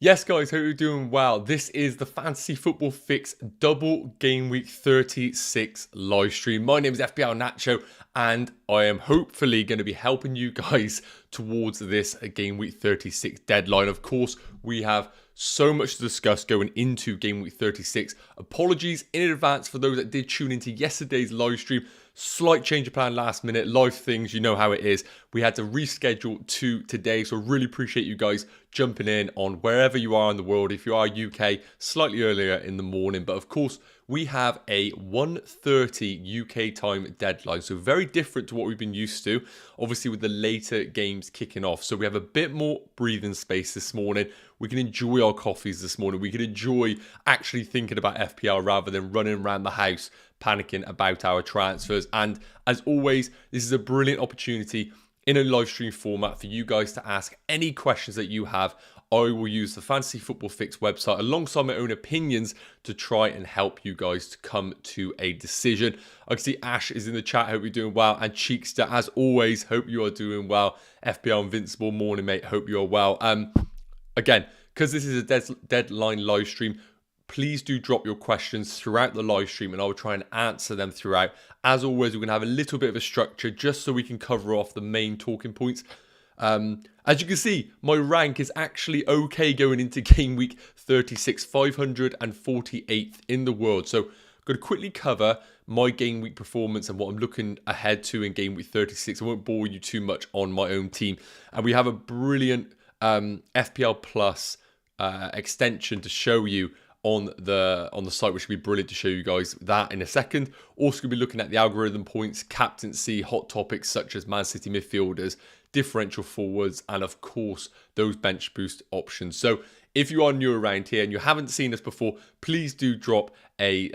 Yes, guys, hope you're doing well. This is the Fantasy Football Fix Double Game Week 36 live stream. My name is FPL Nacho, and I am hopefully going to be helping you guys towards this Game Week 36 deadline. Of course, we have so much to discuss going into Game Week 36. Apologies in advance for those that did tune into yesterday's live stream. Slight change of plan last minute, live things, you know how it is. We had to reschedule to today, so really appreciate you guys jumping in on wherever you are in the world. If you are UK, slightly earlier in the morning, but of course we have a 1:30 UK time deadline, so very different to what we've been used to, obviously with the later games kicking off. So we have a bit more breathing space this morning. We can enjoy our coffees this morning. We can enjoy actually thinking about FPL rather than running around the house panicking about our transfers. And as always, this is a brilliant opportunity in a live stream format for you guys to ask any questions that you have. I will use the Fantasy Football Fix website alongside my own opinions to try and help you guys to come to a decision. I can see Ash is in the chat. Hope you're doing well. And Cheekster, as always, hope you are doing well. FPL Invincible, morning, mate. Hope you are well. Again, because this is a deadline live stream, please do drop your questions throughout the live stream and I will try and answer them throughout. As always, we're going to have a little bit of a structure just so we can cover off the main talking points. As you can see, my rank is actually okay going into Game Week 36, 548th in the world. So I'm going to quickly cover my Game Week performance and what I'm looking ahead to in Game Week 36. I won't bore you too much on my own team. And we have a brilliant FPL Plus extension to show you on the site, which will be brilliant to show you guys that in a second. Also going to be looking at the algorithm points, captaincy, hot topics such as Man City midfielders, differential forwards, and of course those bench boost options. So if you are new around here and you haven't seen us before, please do drop a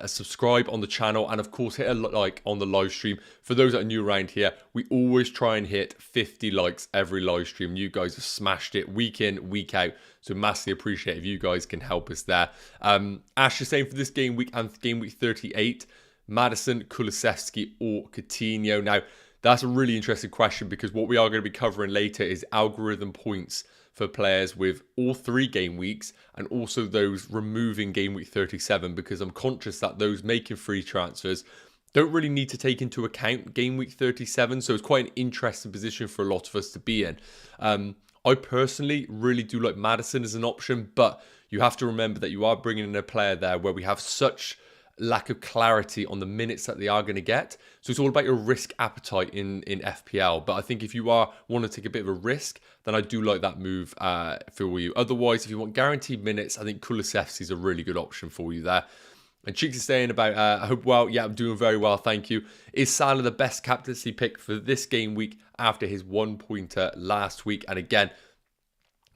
subscribe on the channel and of course hit a like on the live stream. For those that are new around here, we always try and hit 50 likes every live stream. You guys have smashed it week in, week out. So massively appreciate if you guys can help us there. Ash is saying for this game week and Game Week 38, Madison, Kulusevski or Coutinho. Now, that's a really interesting question because what we are going to be covering later is algorithm points for players with all 3 game weeks and also those removing Game Week 37, because I'm conscious that those making free transfers don't really need to take into account Game Week 37. So it's quite an interesting position for a lot of us to be in. I personally really do like Madison as an option, but you have to remember that you are bringing in a player there where we have such lack of clarity on the minutes that they are going to get. So it's all about your risk appetite in FPL. But I think if you want to take a bit of a risk, then I do like that move for you. Otherwise, if you want guaranteed minutes, I think Kulusevski is a really good option for you there. And Cheeks is saying about, I hope well, yeah, I'm doing very well, thank you. Is Salah the best captaincy pick for this game week after his 1-pointer last week? And again,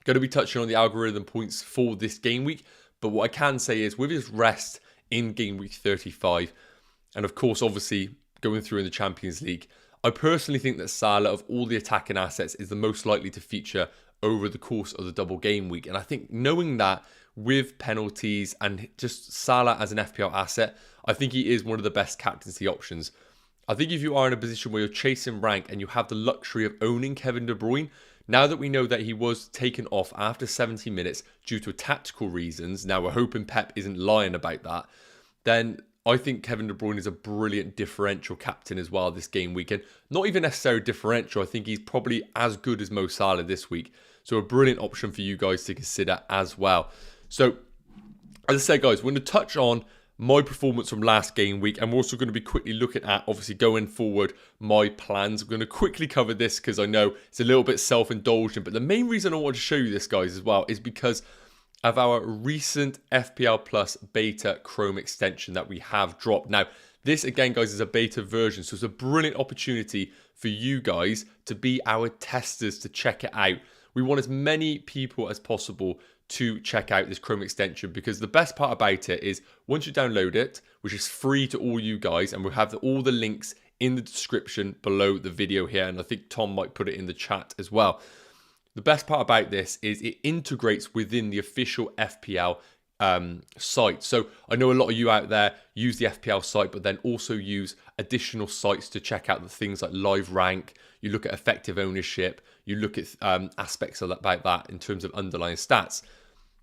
going to be touching on the algorithm points for this game week. But what I can say is with his rest in Game Week 35, and of course, obviously, going through in the Champions League, I personally think that Salah, of all the attacking assets, is the most likely to feature over the course of the double game week. And I think knowing that, with penalties and just Salah as an FPL asset, I think he is one of the best captaincy options. I think if you are in a position where you're chasing rank and you have the luxury of owning Kevin De Bruyne, now that we know that he was taken off after 70 minutes due to tactical reasons, now we're hoping Pep isn't lying about that, then I think Kevin De Bruyne is a brilliant differential captain as well this game weekend. Not even necessarily differential, I think he's probably as good as Mo Salah this week. So a brilliant option for you guys to consider as well. So, as I said, guys, we're going to touch on my performance from last game week. And we're also going to be quickly looking at, obviously, going forward, my plans. I'm going to quickly cover this because I know it's a little bit self-indulgent. But the main reason I want to show you this, guys, as well, is because of our recent FPL Plus beta Chrome extension that we have dropped. Now, this, again, guys, is a beta version. So it's a brilliant opportunity for you guys to be our testers to check it out. We want as many people as possible to check out this Chrome extension, because the best part about it is once you download it, which is free to all you guys, and we'll have all the links in the description below the video here, and I think Tom might put it in the chat as well. The best part about this is it integrates within the official FPL site. So I know a lot of you out there use the FPL site, but then also use additional sites to check out the things like live rank. You look at effective ownership. You look at aspects about that in terms of underlying stats.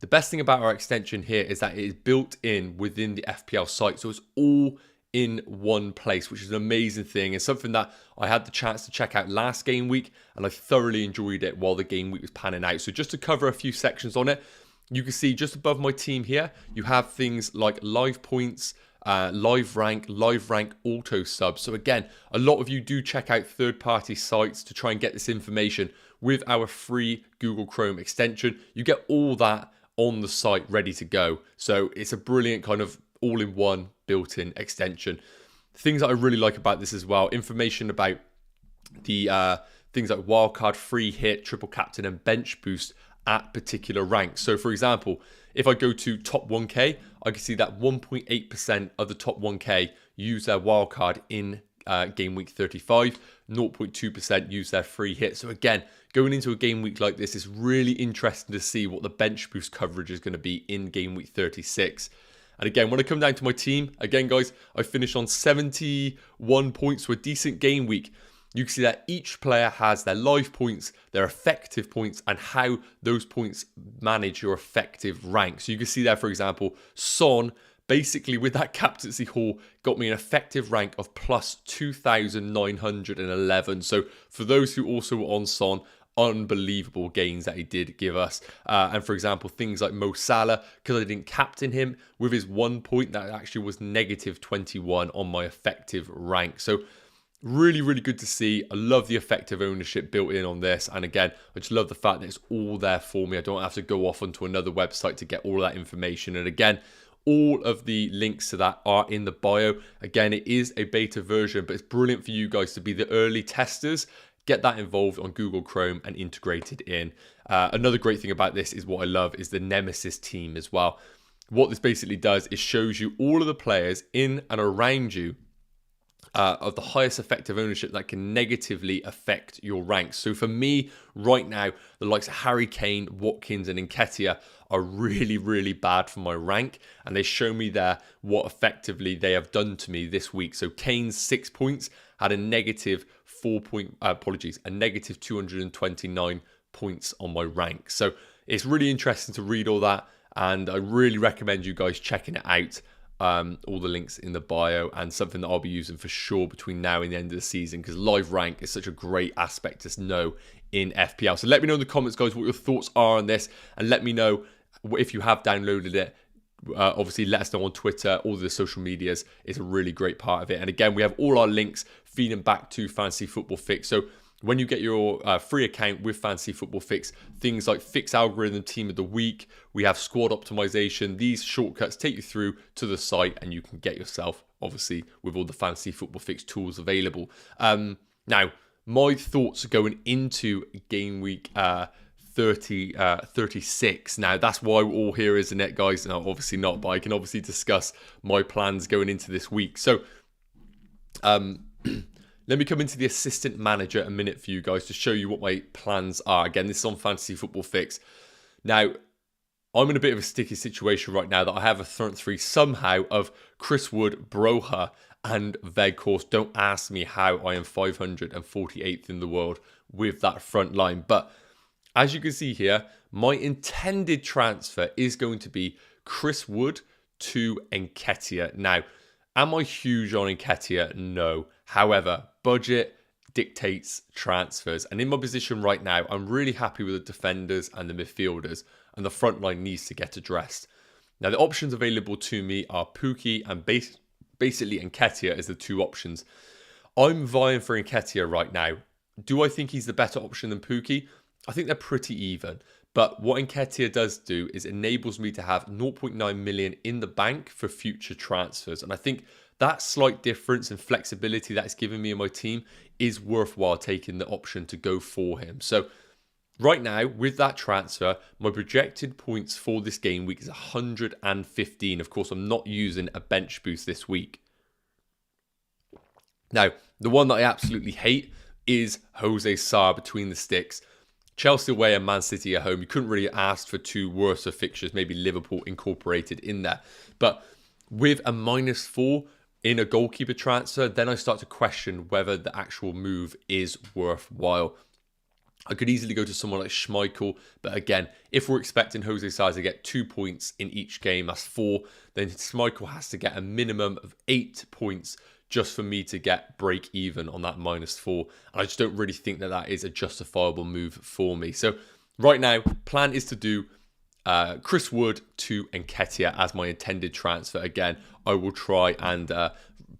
The best thing about our extension here is that it is built in within the FPL site. So it's all in one place, which is an amazing thing and something that I had the chance to check out last game week, and I thoroughly enjoyed it while the game week was panning out. So just to cover a few sections on it, you can see just above my team here, you have things like live points, live rank auto sub. So again, a lot of you do check out third-party sites to try and get this information. With our free Google Chrome extension, you get all that on the site ready to go. So it's a brilliant kind of all-in-one built-in extension. Things that I really like about this as well, information about the things like wildcard, free hit, triple captain and bench boost at particular ranks. So for example, if I go to top 1k, I can see that 1.8% of the top 1k use their wildcard in game week 35, 0.2% use their free hit. So again, going into a game week like this, it's really interesting to see what the bench boost coverage is going to be in game week 36. And again, when I come down to my team, again, guys, I finished on 71 points for a decent game week. You can see that each player has their live points, their effective points, and how those points manage your effective rank. So you can see there, for example, Son, basically with that captaincy haul, got me an effective rank of plus 2,911. So for those who also were on Son, unbelievable gains that he did give us. And for example, things like Mo Salah, because I didn't captain him, with his 1 point, that actually was negative 21 on my effective rank. So really, really good to see. I love the effective ownership built in on this. And again, I just love the fact that it's all there for me. I don't have to go off onto another website to get all that information. And again, all of the links to that are in the bio. Again, it is a beta version, but it's brilliant for you guys to be the early testers. Get that involved on Google Chrome and integrated in. Another great thing about this is what I love is the Nemesis team as well. What this basically does is shows you all of the players in and around you of the highest effective ownership that can negatively affect your ranks. So for me, right now, the likes of Harry Kane, Watkins and Nketiah are really, really bad for my rank. And they show me there what effectively they have done to me this week. So Kane's 6 points had a negative 229 points on my rank. So it's really interesting to read all that. And I really recommend you guys checking it out. All the links in the bio, and something that I'll be using for sure between now and the end of the season, because live rank is such a great aspect to know in FPL. So let me know in the comments, guys, what your thoughts are on this, and let me know if you have downloaded it. Obviously, let us know on Twitter. All the social medias is a really great part of it. And again, we have all our links feeding back to Fantasy Football Fix. So when you get your free account with Fantasy Football Fix, things like Fix Algorithm, Team of the Week, we have Squad Optimization. These shortcuts take you through to the site, and you can get yourself, obviously, with all the Fantasy Football Fix tools available. Now, my thoughts going into game week 36. Now, that's why we're all here, isn't it, guys? No, obviously not, but I can obviously discuss my plans going into this week. So, let me come into the assistant manager a minute for you guys to show you what my plans are. Again, this is on Fantasy Football Fix. Now, I'm in a bit of a sticky situation right now that I have a front three somehow of Chris Wood, Broha, and Weghorst. Don't ask me how I am 548th in the world with that front line. But as you can see here, my intended transfer is going to be Chris Wood to Nketiah. Now, am I huge on Nketiah? No. However, budget dictates transfers. And in my position right now, I'm really happy with the defenders and the midfielders, and the front line needs to get addressed. Now, the options available to me are Pukki and basically Nketiah as the two options. I'm vying for Nketiah right now. Do I think he's the better option than Pukki? I think they're pretty even. But what Nketiah does do is enables me to have 0.9 million in the bank for future transfers. And I think that slight difference and flexibility that it's given me in my team is worthwhile taking the option to go for him. So right now, with that transfer, my projected points for this game week is 115. Of course, I'm not using a bench boost this week. Now, the one that I absolutely hate is Jose Sarr between the sticks. Chelsea away and Man City at home. You couldn't really ask for two worse fixtures, maybe Liverpool incorporated in there. But with a -4 in a goalkeeper transfer, then I start to question whether the actual move is worthwhile. I could easily go to someone like Schmeichel, but again, if we're expecting Jose Sa to get 2 points in each game, that's 4, then Schmeichel has to get a minimum of 8 points just for me to get break even on that -4. And I just don't really think that that is a justifiable move for me. So right now, plan is to do Chris Wood to Nketiah as my intended transfer. Again, I will try and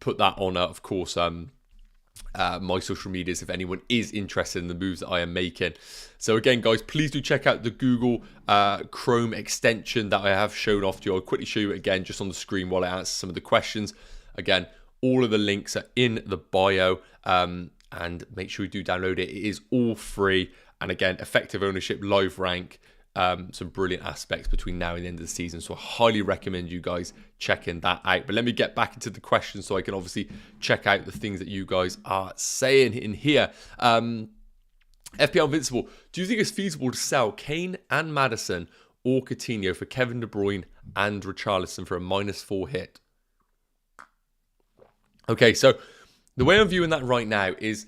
put that on, of course, my social medias if anyone is interested in the moves that I am making. So again, guys, please do check out the Google Chrome extension that I have shown off to you. I'll quickly show you again just on the screen while I answer some of the questions. Again, all of the links are in the bio, and make sure you do download it. It is all free, and again, effective ownership, live rank, some brilliant aspects between now and the end of the season. So I highly recommend you guys checking that out. But let me get back into the questions so I can obviously check out the things that you guys are saying in here. FPL Invincible, do you think it's feasible to sell Kane and Maddison or Coutinho for Kevin De Bruyne and Richarlison for a -4 hit? Okay, so the way I'm viewing that right now is,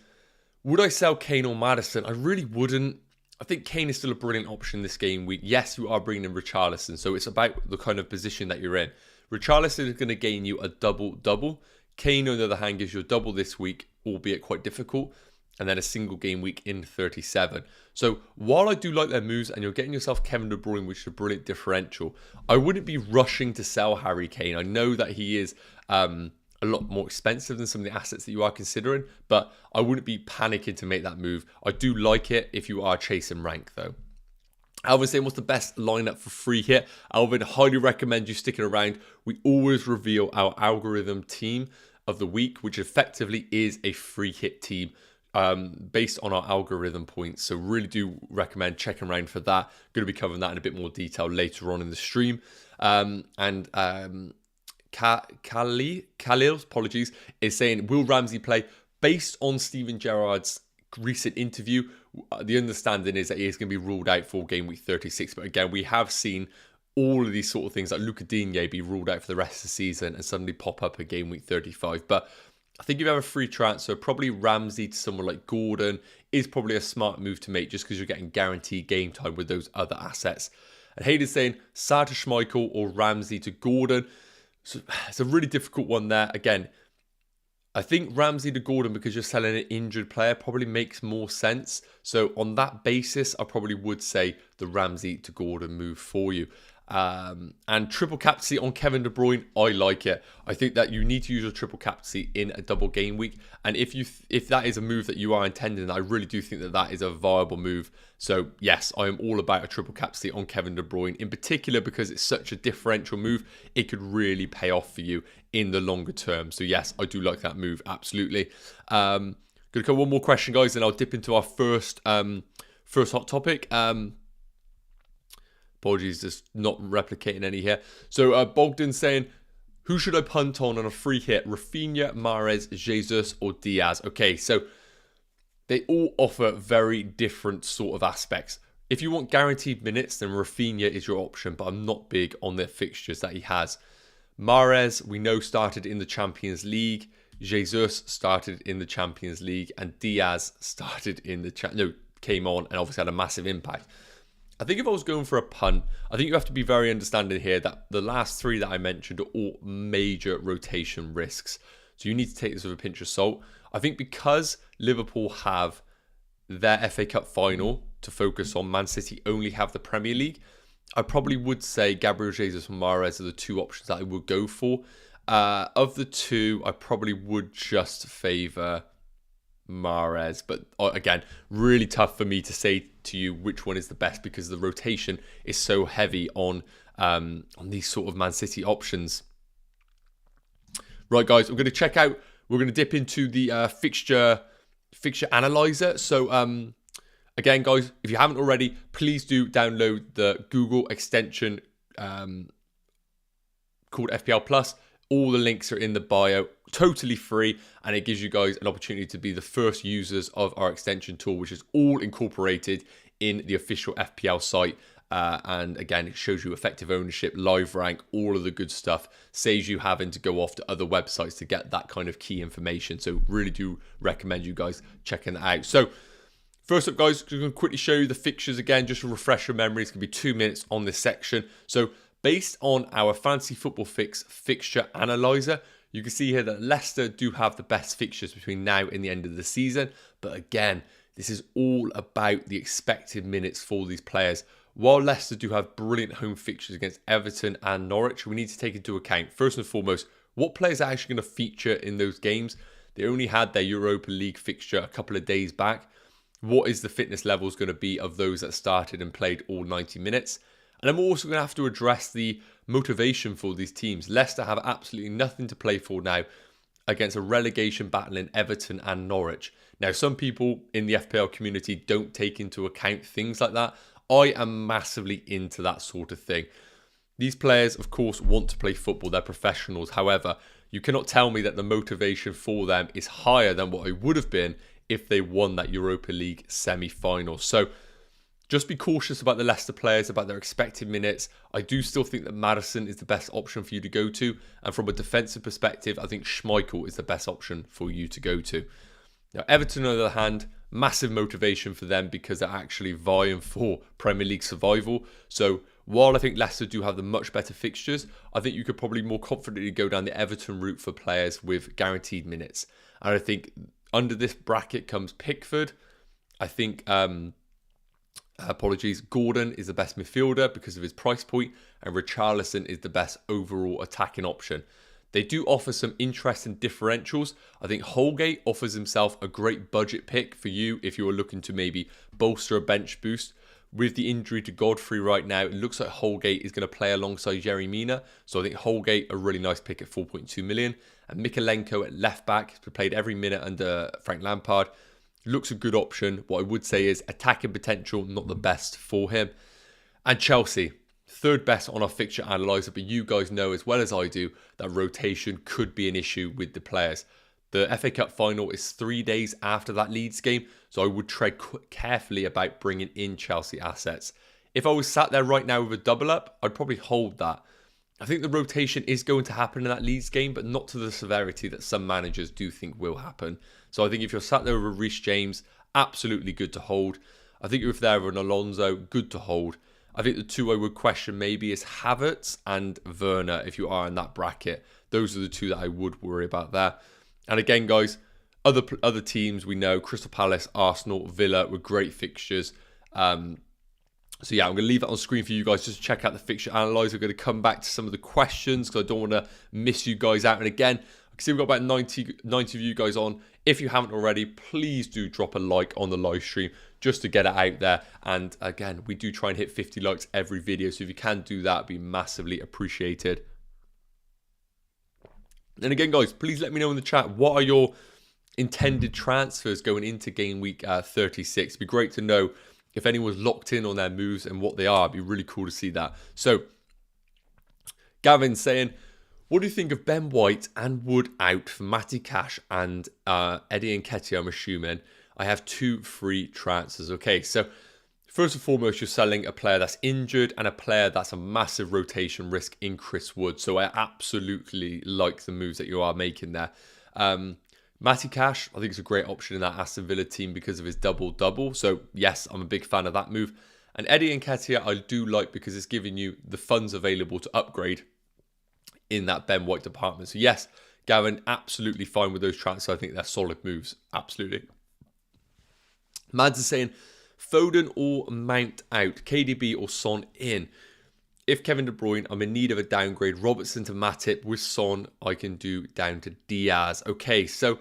would I sell Kane or Maddison? I really wouldn't. I think Kane is still a brilliant option this game week. Yes, you are bringing in Richarlison, so it's about the kind of position that you're in. Richarlison is going to gain you a double-double. Kane, on the other hand, gives you a double this week, albeit quite difficult, and then a single game week in 37. So while I do like their moves, and you're getting yourself Kevin De Bruyne, which is a brilliant differential, I wouldn't be rushing to sell Harry Kane. I know that he is a lot more expensive than some of the assets that you are considering, but I wouldn't be panicking to make that move. I do like it if you are chasing rank though. Alvin saying, what's the best lineup for free hit? Alvin, highly recommend you sticking around. We always reveal our algorithm team of the week, which effectively is a free hit team based on our algorithm points. So really do recommend checking around for that. Going to be covering that in a bit more detail later on in the stream. Khalil, apologies, is saying, will Ramsey play? Based on Steven Gerrard's recent interview, the understanding is that he is going to be ruled out for game week 36. But again, we have seen all of these sort of things like Luca Digne be ruled out for the rest of the season and suddenly pop up at game week 35. But I think if you have a free transfer, probably Ramsey to someone like Gordon is probably a smart move to make just because you're getting guaranteed game time with those other assets. And Hayden's saying, Sa to Schmeichel or Ramsey to Gordon. So it's a really difficult one there. Again, I think Ramsey to Gordon, because you're selling an injured player, probably makes more sense. So on that basis, I probably would say the Ramsey to Gordon move for you. And triple captaincy on Kevin De Bruyne, I like it. I think that you need to use a triple captaincy in a double game week. And if that is a move that you are intending, I really do think that that is a viable move. So yes, I am all about a triple captaincy on Kevin De Bruyne, in particular because it's such a differential move. It could really pay off for you in the longer term. So yes, I do like that move, absolutely. Gonna cover one more question, guys, and I'll dip into our first hot topic. Apologies, just not replicating any here. So Bogdan saying, who should I punt on a free hit? Rafinha, Mahrez, Jesus, or Diaz? Okay, so they all offer very different sort of aspects. If you want guaranteed minutes, then Rafinha is your option, but I'm not big on the fixtures that he has. Mahrez, we know, started in the Champions League. Jesus started in the Champions League, and Diaz started in the came on and obviously had a massive impact. I think if I was going for a punt, I think you have to be very understanding here that the last three that I mentioned are all major rotation risks. So you need to take this with a pinch of salt. I think because Liverpool have their FA Cup final to focus on, Man City only have the Premier League, I probably would say Gabriel Jesus and Mahrez are the two options that I would go for. Of the two, I probably would just favour Mahrez, but again, really tough for me to say to you which one is the best because the rotation is so heavy on these sort of Man City options. Right, guys, we're going to dip into the fixture analyzer. So again, guys, if you haven't already, please do download the Google extension called FPL Plus. All the links are in the bio, totally free, and it gives you guys an opportunity to be the first users of our extension tool, which is all incorporated in the official FPL site. And again, it shows you effective ownership, live rank, all of the good stuff. Saves you having to go off to other websites to get that kind of key information. So really do recommend you guys checking that out. So First up, guys, I'm going to quickly show you the fixtures again, just to refresh your memory. It's going to be 2 minutes on this section. So based on our Fantasy Football Fix fixture analyzer, you can see here that Leicester do have the best fixtures between now and the end of the season. But again, this is all about the expected minutes for these players. While Leicester do have brilliant home fixtures against Everton and Norwich, we need to take into account, first and foremost, what players are actually going to feature in those games. They only had their Europa League fixture a couple of days back. What is the fitness levels going to be of those that started and played all 90 minutes? And I'm also going to have to address the motivation for these teams. Leicester have absolutely nothing to play for now against a relegation battle in Everton and Norwich. Now, some people in the FPL community don't take into account things like that. I am massively into that sort of thing. These players, of course, want to play football. They're professionals. However, you cannot tell me that the motivation for them is higher than what it would have been if they won that Europa League semi-final. So just be cautious about the Leicester players, about their expected minutes. I do still think that Maddison is the best option for you to go to. And from a defensive perspective, I think Schmeichel is the best option for you to go to. Now, Everton, on the other hand, massive motivation for them because they're actually vying for Premier League survival. So while I think Leicester do have the much better fixtures, I think you could probably more confidently go down the Everton route for players with guaranteed minutes. And I think under this bracket comes Pickford. I think, Gordon is the best midfielder because of his price point, and Richarlison is the best overall attacking option. They do offer some interesting differentials. I think Holgate offers himself a great budget pick for you if you are looking to maybe bolster a bench boost. With the injury to Godfrey right now, it looks like Holgate is going to play alongside Yerry Mina. So I think Holgate, a really nice pick at 4.2 million. And Mikalenko at left back, he's played every minute under Frank Lampard. Looks a good option. What I would say is attacking potential, not the best for him. And Chelsea, third best on our fixture analyzer, but you guys know as well as I do that rotation could be an issue with the players. The FA Cup final is 3 days after that Leeds game, so I would tread carefully about bringing in Chelsea assets. If I was sat there right now with a double up, I'd probably hold that. I think the rotation is going to happen in that Leeds game, but not to the severity that some managers do think will happen. So I think if you're sat there with Reece James, absolutely good to hold. I think if there with an Alonso, good to hold. I think the two I would question maybe is Havertz and Werner if you are in that bracket. Those are the two that I would worry about there. And again, guys, other teams we know, Crystal Palace, Arsenal, Villa were great fixtures. So yeah, I'm going to leave that on screen for you guys just to check out the fixture analyzer. I'm going to come back to some of the questions because I don't want to miss you guys out. And again, I can see we've got about 90 of you guys on. If you haven't already, please do drop a like on the live stream just to get it out there. And again, we do try and hit 50 likes every video. So if you can do that, it'd be massively appreciated. And again, guys, please let me know in the chat, what are your intended transfers going into game week 36? It'd be great to know if anyone's locked in on their moves and what they are. It'd be really cool to see that. So, Gavin's saying, what do you think of Ben White and Wood out for Matty Cash and Eddie Nketiah, I'm assuming? I have 2 free transfers. Okay, so first and foremost, you're selling a player that's injured and a player that's a massive rotation risk in Chris Wood. So I absolutely like the moves that you are making there. Matty Cash, I think it's a great option in that Aston Villa team because of his double-double. So yes, I'm a big fan of that move. And Eddie Nketiah I do like because it's giving you the funds available to upgrade in that Ben White department. So yes, Gavin, absolutely fine with those transfers. I think they're solid moves. Absolutely. Mads is saying, Foden or Mount out, KDB or Son in. If Kevin De Bruyne, I'm in need of a downgrade. Robertson to Matip. With Son, I can do down to Diaz. Okay, so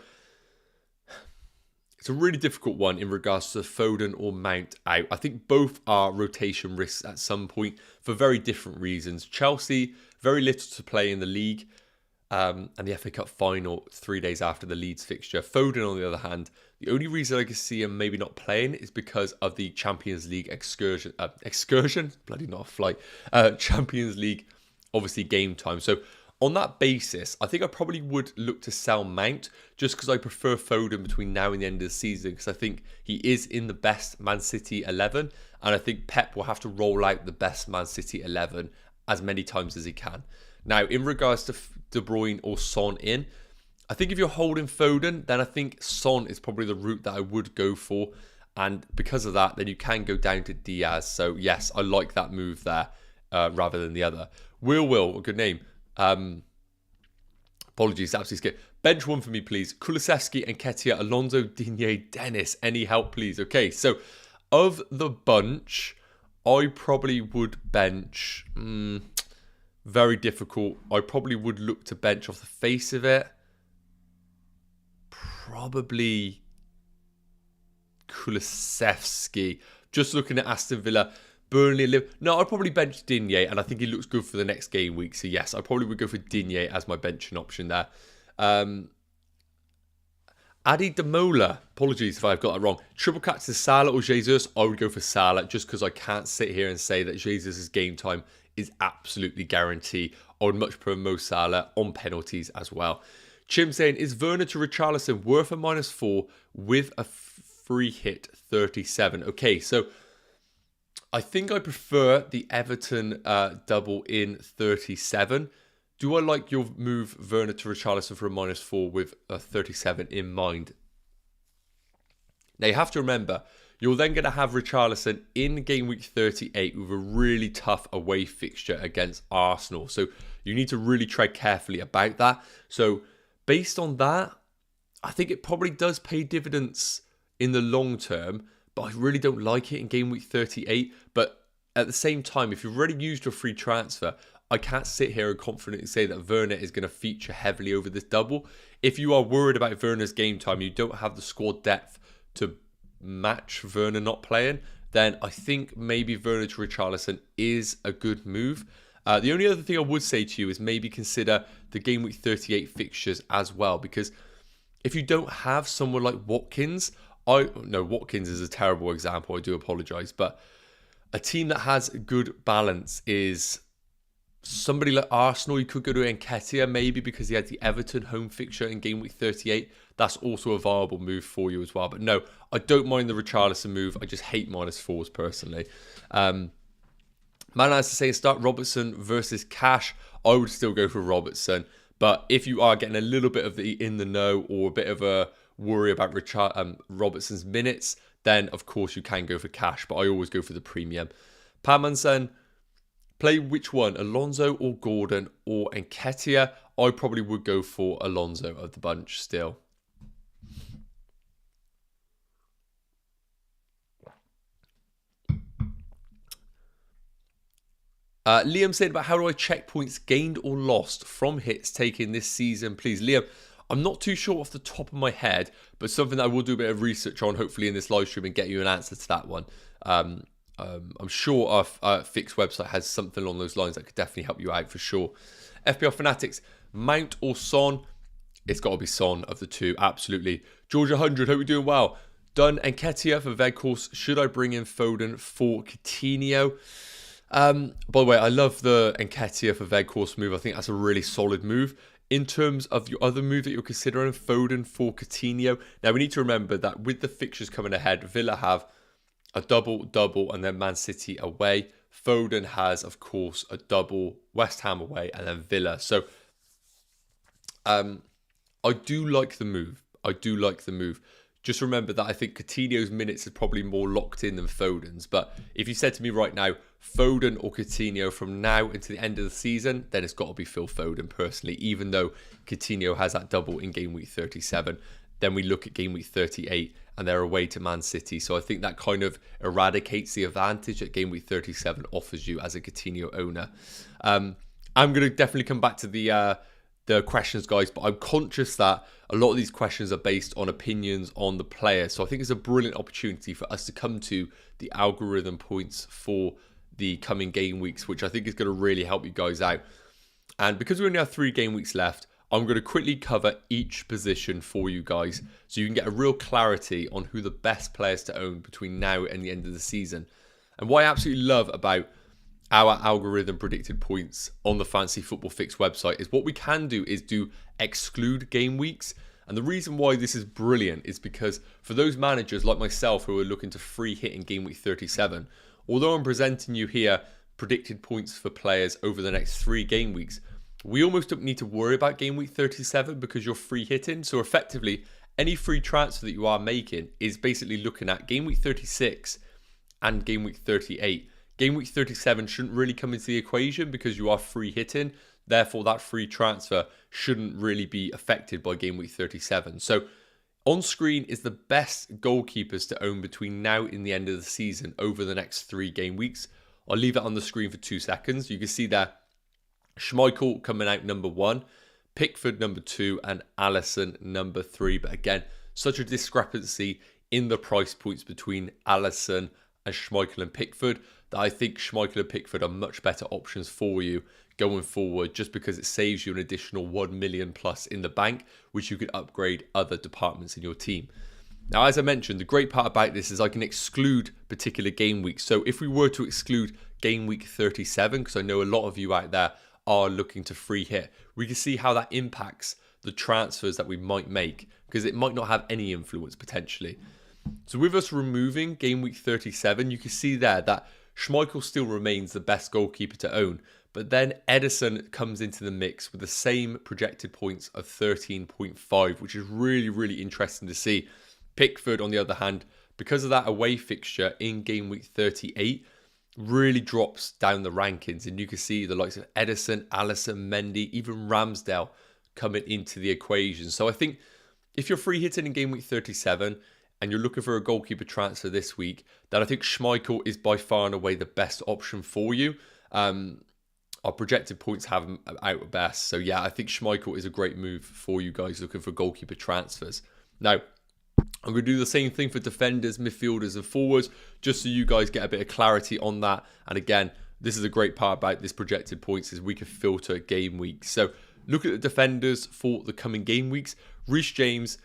it's a really difficult one in regards to Foden or Mount out. I think both are rotation risks at some point for very different reasons. Chelsea, very little to play in the league. And the FA Cup final 3 days after the Leeds fixture. Foden, on the other hand, the only reason I can see him maybe not playing is because of the Champions League excursion. Bloody not a flight. Champions League, obviously game time. So on that basis, I think I probably would look to sell Mount just because I prefer Foden between now and the end of the season because I think he is in the best Man City 11 and I think Pep will have to roll out the best Man City 11 as many times as he can. Now, in regards to De Bruyne or Son in, I think if you're holding Foden, then I think Son is probably the route that I would go for. And because of that, then you can go down to Diaz. So yes, I like that move there rather than the other. Will, good name. Apologies, absolutely skip. Bench one for me, please. Kulusevski and Nketiah, Alonso, Digne, Dennis. Any help, please? Okay, so of the bunch, I probably would bench... very difficult. I probably would look to bench off the face of it. Probably Kulusevski. Just looking at Aston Villa, Burnley, no, I'd probably bench Digne, and I think he looks good for the next game week. So yes, I probably would go for Digne as my benching option there. Adi Demola, apologies if I've got that wrong. Triple catch to Salah or Jesus. I would go for Salah just because I can't sit here and say that Jesus' game time is absolutely guaranteed. I would much prefer Mo Salah on penalties as well. Chim saying, is Werner to Richarlison worth a -4 with a free hit 37? Okay, so I think I prefer the Everton double in 37. Do I like your move, Werner to Richarlison, for a -4 with a 37 in mind? Now, you have to remember, you're then going to have Richarlison in game week 38 with a really tough away fixture against Arsenal. So you need to really tread carefully about that. So based on that, I think it probably does pay dividends in the long term, but I really don't like it in game week 38. But at the same time, if you've already used your free transfer, I can't sit here and confidently say that Werner is going to feature heavily over this double. If you are worried about Werner's game time, you don't have the squad depth to match Werner not playing, then I think maybe Werner to Richarlison is a good move. The only other thing I would say to you is maybe consider the game week 38 fixtures as well, because if you don't have someone like Watkins, Watkins is a terrible example, I do apologise, but a team that has good balance is somebody like Arsenal. You could go to Nketiah maybe because he had the Everton home fixture in game week 38. That's also a viable move for you as well. But no, I don't mind the Richarlison move. I just hate -4s personally. Man has to say, start Robertson versus Cash. I would still go for Robertson. But if you are getting a little bit of the in the know or a bit of a worry about Robertson's minutes, then of course you can go for Cash. But I always go for the premium. Pamanson, play which one? Alonso or Gordon or Nketiah? I probably would go for Alonso of the bunch still. Liam said about how do I check points gained or lost from hits taken this season, please. Liam, I'm not too sure off the top of my head, but something that I will do a bit of research on hopefully in this live stream and get you an answer to that one. I'm sure our Fix website has something along those lines that could definitely help you out for sure. FPL Fanatics, Mount or Son? It's got to be Son of the two, absolutely. George 100, hope you're doing well. Done Nketiah for Veghorst. Should I bring in Foden for Coutinho? By the way, I love the Nketiah for Veghorst move. I think that's a really solid move. In terms of your other move that you're considering, Foden for Coutinho. Now, we need to remember that with the fixtures coming ahead, Villa have a double, and then Man City away. Foden has, of course, a double, West Ham away, and then Villa. So, I do like the move. Just remember that I think Coutinho's minutes are probably more locked in than Foden's. But if you said to me right now, Foden or Coutinho from now until the end of the season, then it's got to be Phil Foden personally, even though Coutinho has that double in game week 37. Then we look at game week 38 and they're away to Man City. So I think that kind of eradicates the advantage that game week 37 offers you as a Coutinho owner. I'm going to definitely come back to the questions, guys, but I'm conscious that a lot of these questions are based on opinions on the player. So I think it's a brilliant opportunity for us to come to the algorithm points for the coming game weeks, which I think is going to really help you guys out. And because we only have 3 game weeks left, I'm going to quickly cover each position for you guys so you can get a real clarity on who the best players to own between now and the end of the season. And what I absolutely love about our algorithm predicted points on the Fantasy Football Fix website is what we can do is do exclude game weeks. And the reason why this is brilliant is because for those managers like myself who are looking to free hit in game week 37, although I'm presenting you here predicted points for players over the next 3 game weeks, we almost don't need to worry about game week 37 because you're free hitting. So effectively, any free transfer that you are making is basically looking at game week 36 and game week 38. Game week 37 shouldn't really come into the equation because you are free hitting. Therefore, that free transfer shouldn't really be affected by game week 37. So on screen is the best goalkeepers to own between now and the end of the season over the next 3 game weeks. I'll leave it on the screen for 2 seconds. You can see there Schmeichel coming out number 1, Pickford number 2, and Alisson number 3. But again, such a discrepancy in the price points between Alisson and Schmeichel and Pickford that I think Schmeichel and Pickford are much better options for you going forward, just because it saves you an additional 1 million plus in the bank, which you could upgrade other departments in your team. Now, as I mentioned, the great part about this is I can exclude particular game weeks. So if we were to exclude game week 37, because I know a lot of you out there are looking to free hit, we can see how that impacts the transfers that we might make, because it might not have any influence potentially. So with us removing game week 37, you can see there that Schmeichel still remains the best goalkeeper to own, but then Ederson comes into the mix with the same projected points of 13.5, which is really, really interesting to see. Pickford, on the other hand, because of that away fixture in game week 38, really drops down the rankings. And you can see the likes of Ederson, Alisson, Mendy, even Ramsdale coming into the equation. So I think if you're free hitting in game week 37 and you're looking for a goalkeeper transfer this week, then I think Schmeichel is by far and away the best option for you. Our projected points have him out at best. So yeah, I think Schmeichel is a great move for you guys looking for goalkeeper transfers. Now, I'm going to do the same thing for defenders, midfielders and forwards, just so you guys get a bit of clarity on that. And again, this is a great part about this projected points is we can filter game weeks. So look at the defenders for the coming game weeks. Reece James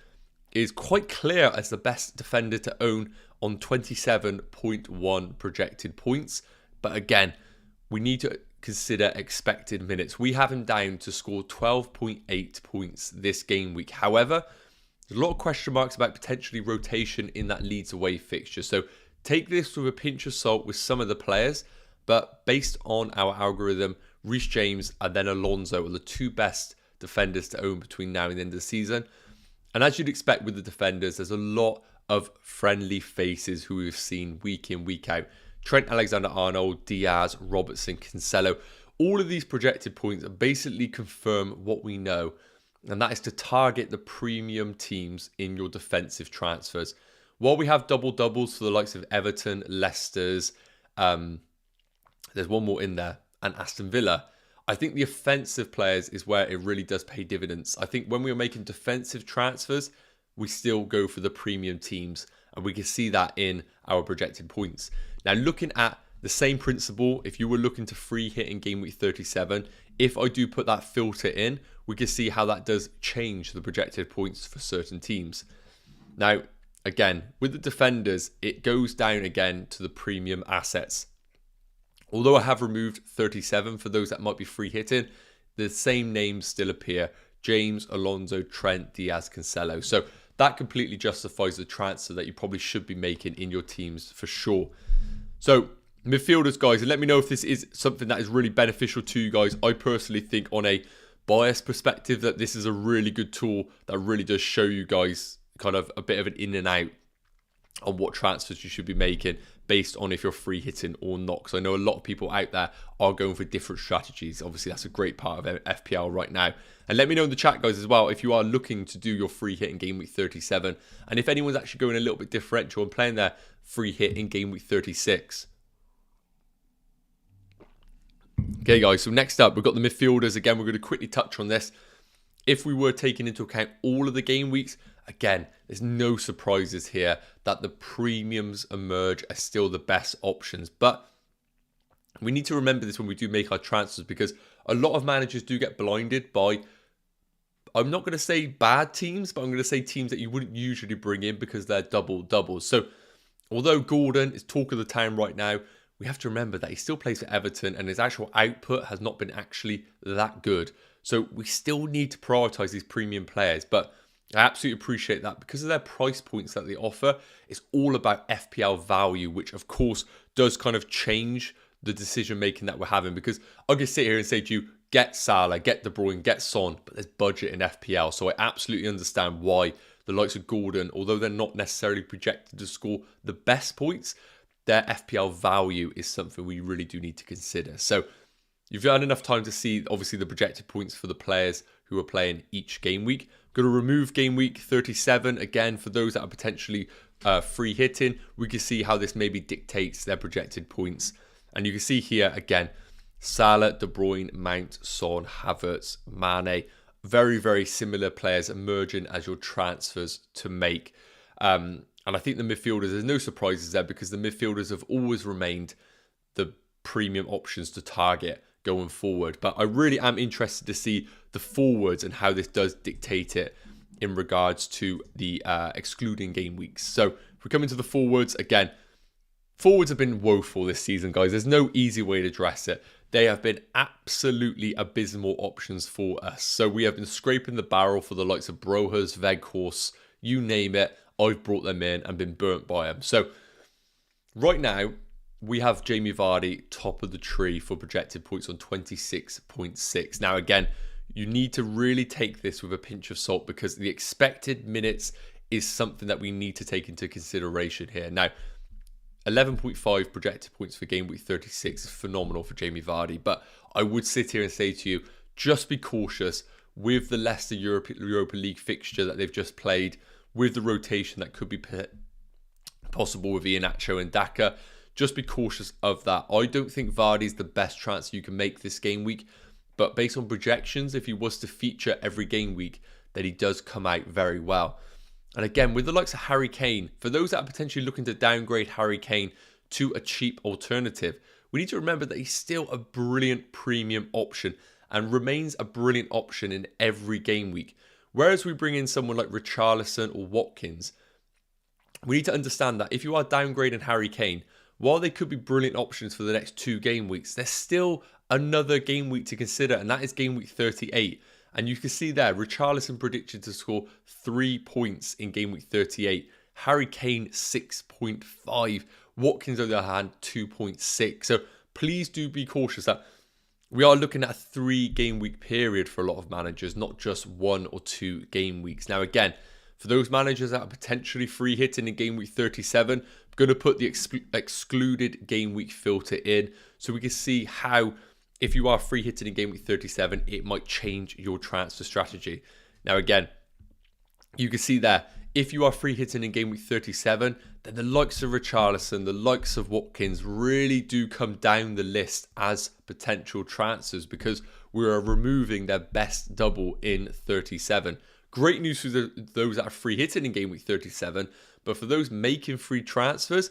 is quite clear as the best defender to own on 27.1 projected points. But again, we need to consider expected minutes. We have him down to score 12.8 points this game week. However, there's a lot of question marks about potentially rotation in that Leeds away fixture. So take this with a pinch of salt with some of the players. But based on our algorithm, Reece James and then Alonso are the 2 best defenders to own between now and the end of the season. And as you'd expect with the defenders, there's a lot of friendly faces who we've seen week in, week out. Trent Alexander-Arnold, Diaz, Robertson, Cancelo. All of these projected points basically confirm what we know, and that is to target the premium teams in your defensive transfers. While we have double-doubles for the likes of Everton, Leicester's, there's one more in there, and Aston Villa, I think the offensive players is where it really does pay dividends. I think when we are making defensive transfers, we still go for the premium teams, and we can see that in our projected points. Now, looking at the same principle, if you were looking to free hit in game week 37, if I do put that filter in, we can see how that does change the projected points for certain teams. Now, again, with the defenders, it goes down again to the premium assets. Although I have removed 37 for those that might be free hitting, the same names still appear. James, Alonso, Trent, Diaz, Cancelo. So that completely justifies the transfer that you probably should be making in your teams for sure. So midfielders, guys, and let me know if this is something that is really beneficial to you guys. I personally think on a bias perspective that this is a really good tool that really does show you guys kind of a bit of an in and out on what transfers you should be making based on if you're free hitting or not. Because I know a lot of people out there are going for different strategies. Obviously, that's a great part of FPL right now. And let me know in the chat, guys, as well, if you are looking to do your free hit in game week 37. And if anyone's actually going a little bit differential and playing their free hit in game week 36. Okay, guys, so next up, we've got the midfielders. Again, we're going to quickly touch on this. If we were taking into account all of the game weeks, again, there's no surprises here that the premiums emerge as still the best options. But we need to remember this when we do make our transfers, because a lot of managers do get blinded by, I'm not going to say bad teams, but I'm going to say teams that you wouldn't usually bring in because they're double-doubles. So although Gordon is talk of the town right now, we have to remember that he still plays for Everton and his actual output has not been actually that good. So we still need to prioritise these premium players. But I absolutely appreciate that because of their price points that they offer. It's all about FPL value, which of course does kind of change the decision making that we're having. Because I can sit here and say to you, get Salah, get De Bruyne, get Son, but there's budget in FPL. So I absolutely understand why the likes of Gordon, although they're not necessarily projected to score the best points, their FPL value is something we really do need to consider. So you've had enough time to see, obviously, the projected points for the players who are playing each game week. Going to remove game week 37. Again, for those that are potentially free hitting, we can see how this maybe dictates their projected points. And you can see here, again, Salah, De Bruyne, Mount, Son, Havertz, Mane. Very, very similar players emerging as your transfers to make. And I think the midfielders, there's no surprises there because the midfielders have always remained the premium options to target going forward. But I really am interested to see the forwards and how this does dictate it in regards to the excluding game weeks. So if we come into the forwards, again, forwards have been woeful this season, guys. There's no easy way to address it. They have been absolutely abysmal options for us. So we have been scraping the barrel for the likes of Brohers, Weghorst, you name it. I've brought them in and been burnt by them. So right now, we have Jamie Vardy top of the tree for projected points on 26.6. Now, again, you need to really take this with a pinch of salt because the expected minutes is something that we need to take into consideration here. Now, 11.5 projected points for game week 36 is phenomenal for Jamie Vardy. But I would sit here and say to you, just be cautious with the Leicester Europa League fixture that they've just played, with the rotation that could be possible with Nacho and Daka. Just be cautious of that. I don't think Vardy's the best transfer you can make this game week, but based on projections, if he was to feature every game week, then he does come out very well. And again, with the likes of Harry Kane, for those that are potentially looking to downgrade Harry Kane to a cheap alternative, we need to remember that he's still a brilliant premium option and remains a brilliant option in every game week. Whereas we bring in someone like Richarlison or Watkins, we need to understand that if you are downgrading Harry Kane, while they could be brilliant options for the next 2 game weeks, there's still another game week to consider, and that is game week 38. And you can see there, Richarlison predicted to score 3 points in game week 38. Harry Kane, 6.5. Watkins, on the other hand, 2.6. So please do be cautious that we are looking at a 3 game week period for a lot of managers, not just 1 or 2 game weeks. Now, again, for those managers that are potentially free hitting in game week 37, I'm going to put the excluded game week filter in so we can see how, if you are free hitting in game week 37, it might change your transfer strategy. Now, again, you can see there, if you are free hitting in game week 37, then the likes of Richarlison, the likes of Watkins really do come down the list as potential transfers because we are removing their best double in 37. Great news for those that are free hitting in game week 37, but for those making free transfers,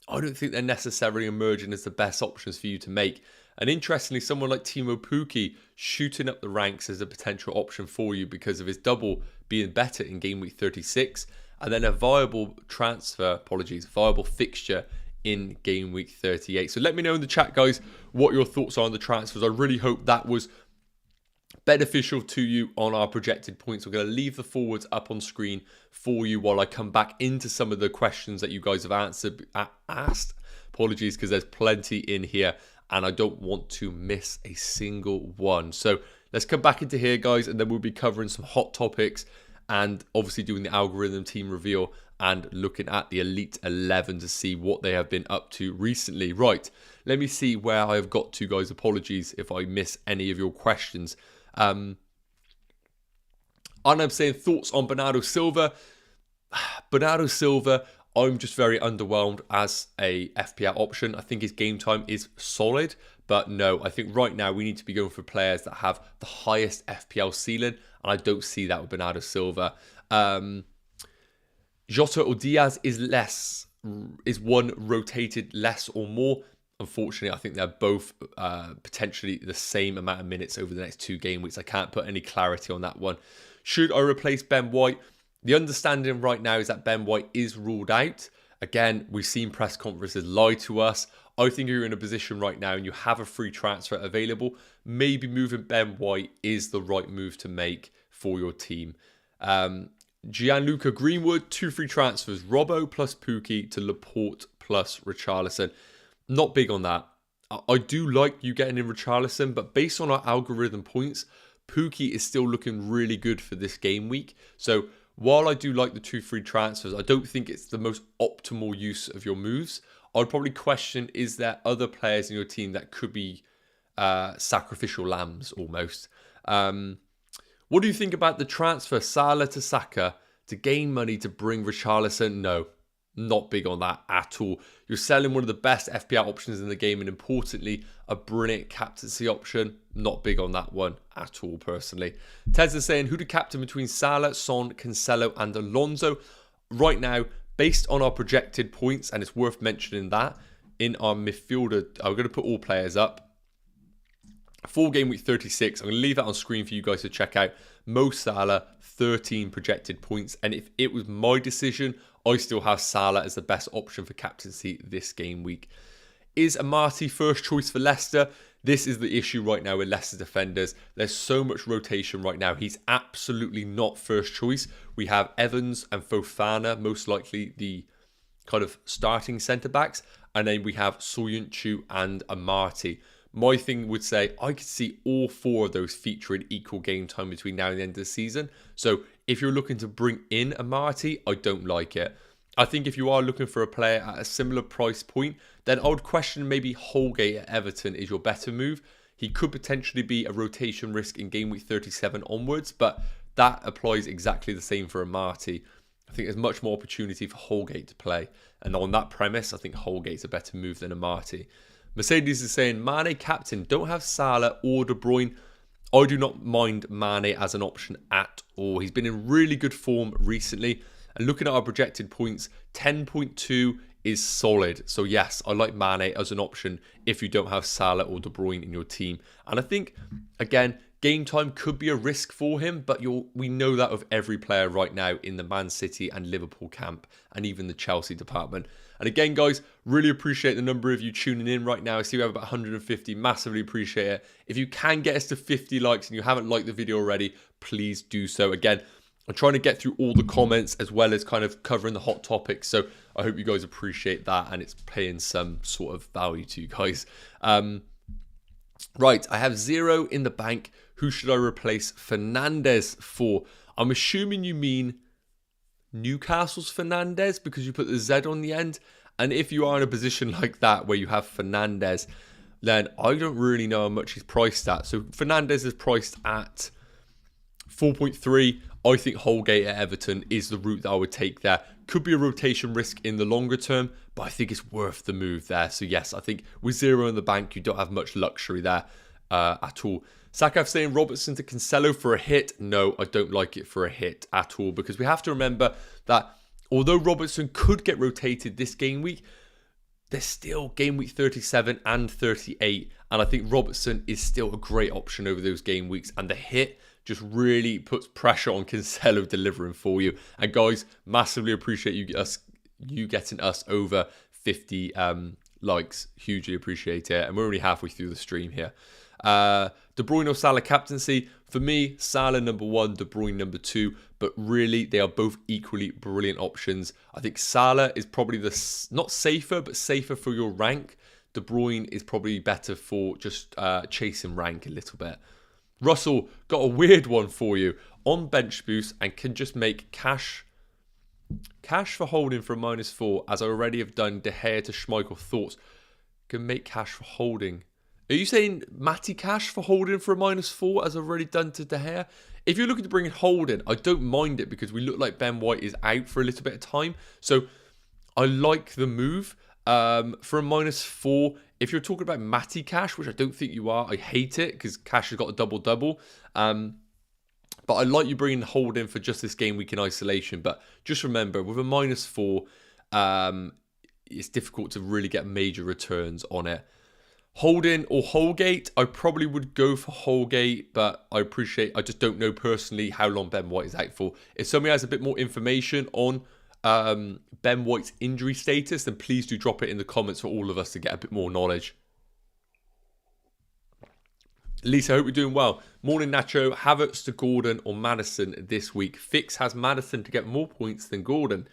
I don't think they're necessarily emerging as the best options for you to make. And interestingly, someone like Timo Pukki shooting up the ranks as a potential option for you because of his double being better in game week 36, and then a viable fixture in game week 38. So let me know in the chat, guys, what your thoughts are on the transfers. I really hope that was beneficial to you on our projected points. We're going to leave the forwards up on screen for you while I come back into some of the questions that you guys have asked. Apologies, because there's plenty in here and I don't want to miss a single one. So let's come back into here, guys, and then we'll be covering some hot topics and obviously doing the algorithm team reveal and looking at the Elite 11 to see what they have been up to recently. Right, let me see where I have got to, guys. Apologies if I miss any of your questions. And I'm saying thoughts on Bernardo Silva. Bernardo Silva, I'm just very underwhelmed as a FPL option. I think his game time is solid, but no, I think right now we need to be going for players that have the highest FPL ceiling, and I don't see that with Bernardo Silva. Jota or Diaz is one rotated less or more. Unfortunately, I think they're both potentially the same amount of minutes over the next 2 game weeks. I can't put any clarity on that one. Should I replace Ben White? The understanding right now is that Ben White is ruled out. Again, we've seen press conferences lie to us. I think you're in a position right now and you have a free transfer available. Maybe moving Ben White is the right move to make for your team. Gianluca Greenwood, 2 free transfers. Robbo plus Pukki to Laporte plus Richarlison. Not big on that. I do like you getting in Richarlison, but based on our algorithm points, Pukki is still looking really good for this game week. So while I do like the 2 free transfers, I don't think it's the most optimal use of your moves. I'd probably question, is there other players in your team that could be sacrificial lambs almost? What do you think about the transfer Salah to Saka to gain money to bring Richarlison? No, not big on that at all. You're selling one of the best FPL options in the game, and importantly, a brilliant captaincy option. Not big on that one at all, personally. Tez saying, who to captain between Salah, Son, Cancelo, and Alonso? Right now, based on our projected points, and it's worth mentioning that, in our midfielder, I'm going to put all players up. For game week 36, I'm going to leave that on screen for you guys to check out. Mo Salah, 13 projected points. And if it was my decision, I still have Salah as the best option for captaincy this game week. Is Amati first choice for Leicester? This is the issue right now with Leicester defenders. There's so much rotation right now. He's absolutely not first choice. We have Evans and Fofana, most likely the kind of starting centre-backs. And then we have Soyuncu and Amati. My thing would say I could see all 4 of those featuring equal game time between now and the end of the season. So if you're looking to bring in Amati, I don't like it. I think if you are looking for a player at a similar price point, then I would question maybe Holgate at Everton is your better move. He could potentially be a rotation risk in game week 37 onwards, but that applies exactly the same for Amati. I think there's much more opportunity for Holgate to play. And on that premise, I think Holgate's a better move than Amati. Mercedes is saying, Mane captain, don't have Salah or De Bruyne. I do not mind Mane as an option at all. He's been in really good form recently. And looking at our projected points, 10.2 is solid. So yes, I like Mane as an option if you don't have Salah or De Bruyne in your team. And I think, again, game time could be a risk for him, but we know that of every player right now in the Man City and Liverpool camp, and even the Chelsea department. And again, guys, really appreciate the number of you tuning in right now. I see we have about 150. Massively appreciate it. If you can get us to 50 likes and you haven't liked the video already, please do so. Again, I'm trying to get through all the comments as well as kind of covering the hot topics. So I hope you guys appreciate that and it's paying some sort of value to you guys. Right, I have 0 in the bank. Who should I replace Fernandes for? I'm assuming you mean Newcastle's Fernandes because you put the Z on the end. And if you are in a position like that where you have Fernandes, then I don't really know how much he's priced at. So Fernandes is priced at 4.3. I think Holgate at Everton is the route that I would take there. Could be a rotation risk in the longer term, but I think it's worth the move there. So yes, I think with 0 in the bank, you don't have much luxury there at all. Sakav saying Robertson to Cancelo for a hit. No, I don't like it for a hit at all because we have to remember that although Robertson could get rotated this game week, there's still game week 37 and 38. And I think Robertson is still a great option over those game weeks. And the hit just really puts pressure on Cancelo delivering for you. And guys, massively appreciate you getting us over 50 likes. Hugely appreciate it. And we're only halfway through the stream here. De Bruyne or Salah captaincy? For me, Salah number 1, De Bruyne number 2. But really, they are both equally brilliant options. I think Salah is probably not safer, but safer for your rank. De Bruyne is probably better for just chasing rank a little bit. Russell, got a weird one for you. On bench boost and can just make cash for holding for a -4, as I already have done De Gea to Schmeichel. Thoughts? Can make cash for holding. Are you saying Matty cash for holding for a -4 as I've already done to De Gea? If you're looking to bring in holding, I don't mind it because we look like Ben White is out for a little bit of time. So I like the move. For a -4, if you're talking about Matty cash, which I don't think you are, I hate it because Cash has got a double-double. But I like you bringing holding for just this game week in isolation. But just remember, with a -4, it's difficult to really get major returns on it. Holding or Holgate, I probably would go for Holgate, but I just don't know personally how long Ben White is out for. If somebody has a bit more information on Ben White's injury status, then please do drop it in the comments for all of us to get a bit more knowledge. Lisa, I hope you're doing well. Morning, Nacho. Havertz to Gordon or Maddison this week. Fix has Maddison to get more points than Gordon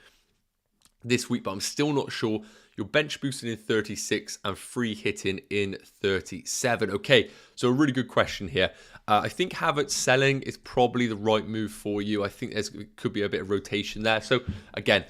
this week, but I'm still not sure. You're bench boosting in 36 and free hitting in 37. Okay, so a really good question here. I think Havertz selling is probably the right move for you. I think there could be a bit of rotation there. So again,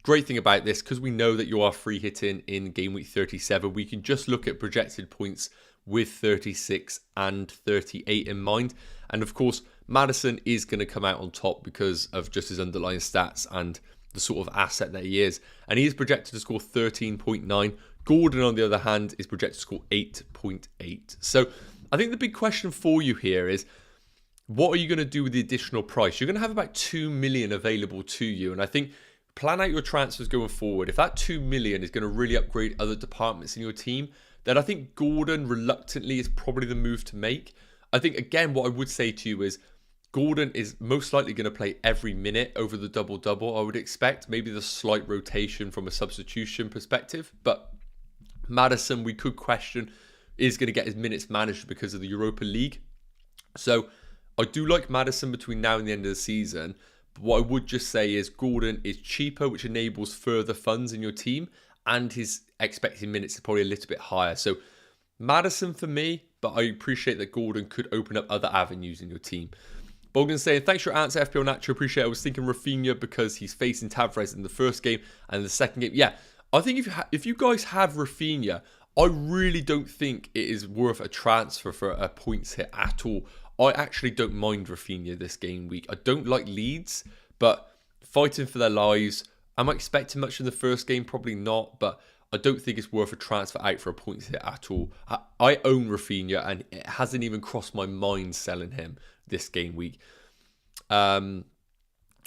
great thing about this, because we know that you are free hitting in game week 37, we can just look at projected points with 36 and 38 in mind. And of course, Maddison is going to come out on top because of just his underlying stats and the sort of asset that he is. And he is projected to score 13.9. Gordon, on the other hand, is projected to score 8.8. So I think the big question for you here is, what are you going to do with the additional price? You're going to have about 2 million available to you. And I think plan out your transfers going forward. If that 2 million is going to really upgrade other departments in your team, then I think Gordon reluctantly is probably the move to make. I think, again, what I would say to you is Gordon is most likely going to play every minute over the double-double, I would expect. Maybe the slight rotation from a substitution perspective. But Maddison, we could question, is going to get his minutes managed because of the Europa League. So I do like Maddison between now and the end of the season. But what I would just say is Gordon is cheaper, which enables further funds in your team. And his expected minutes is probably a little bit higher. So Maddison for me, but I appreciate that Gordon could open up other avenues in your team. Bogan saying, thanks for your answer, FPL Nacho. Appreciate it. I was thinking Rafinha because he's facing Tavares in the first game and the second game. Yeah, I think if you guys have Rafinha, I really don't think it is worth a transfer for a points hit at all. I actually don't mind Rafinha this game week. I don't like Leeds, but fighting for their lives. Am I expecting much in the first game? Probably not, but I don't think it's worth a transfer out for a points hit at all. I own Rafinha, and it hasn't even crossed my mind selling him this game week. Right,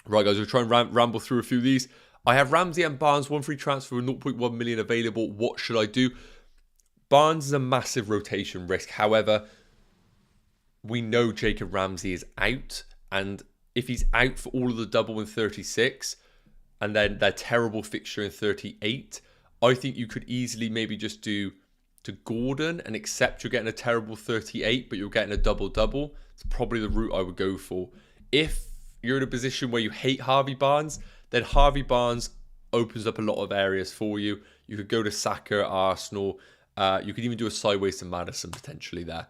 guys, we'll try and ramble through a few of these. I have Ramsey and Barnes, one free transfer with 0.1 million available. What should I do? Barnes is a massive rotation risk. However, we know Jacob Ramsey is out, and if he's out for all of the double in 36, and then their terrible fixture in 38, I think you could easily maybe just do to Gordon and accept you're getting a terrible 38, but you're getting a double-double. It's probably the route I would go for. If you're in a position where you hate Harvey Barnes, then Harvey Barnes opens up a lot of areas for you. You could go to Saka at Arsenal. You could even do a sideways to Maddison potentially there.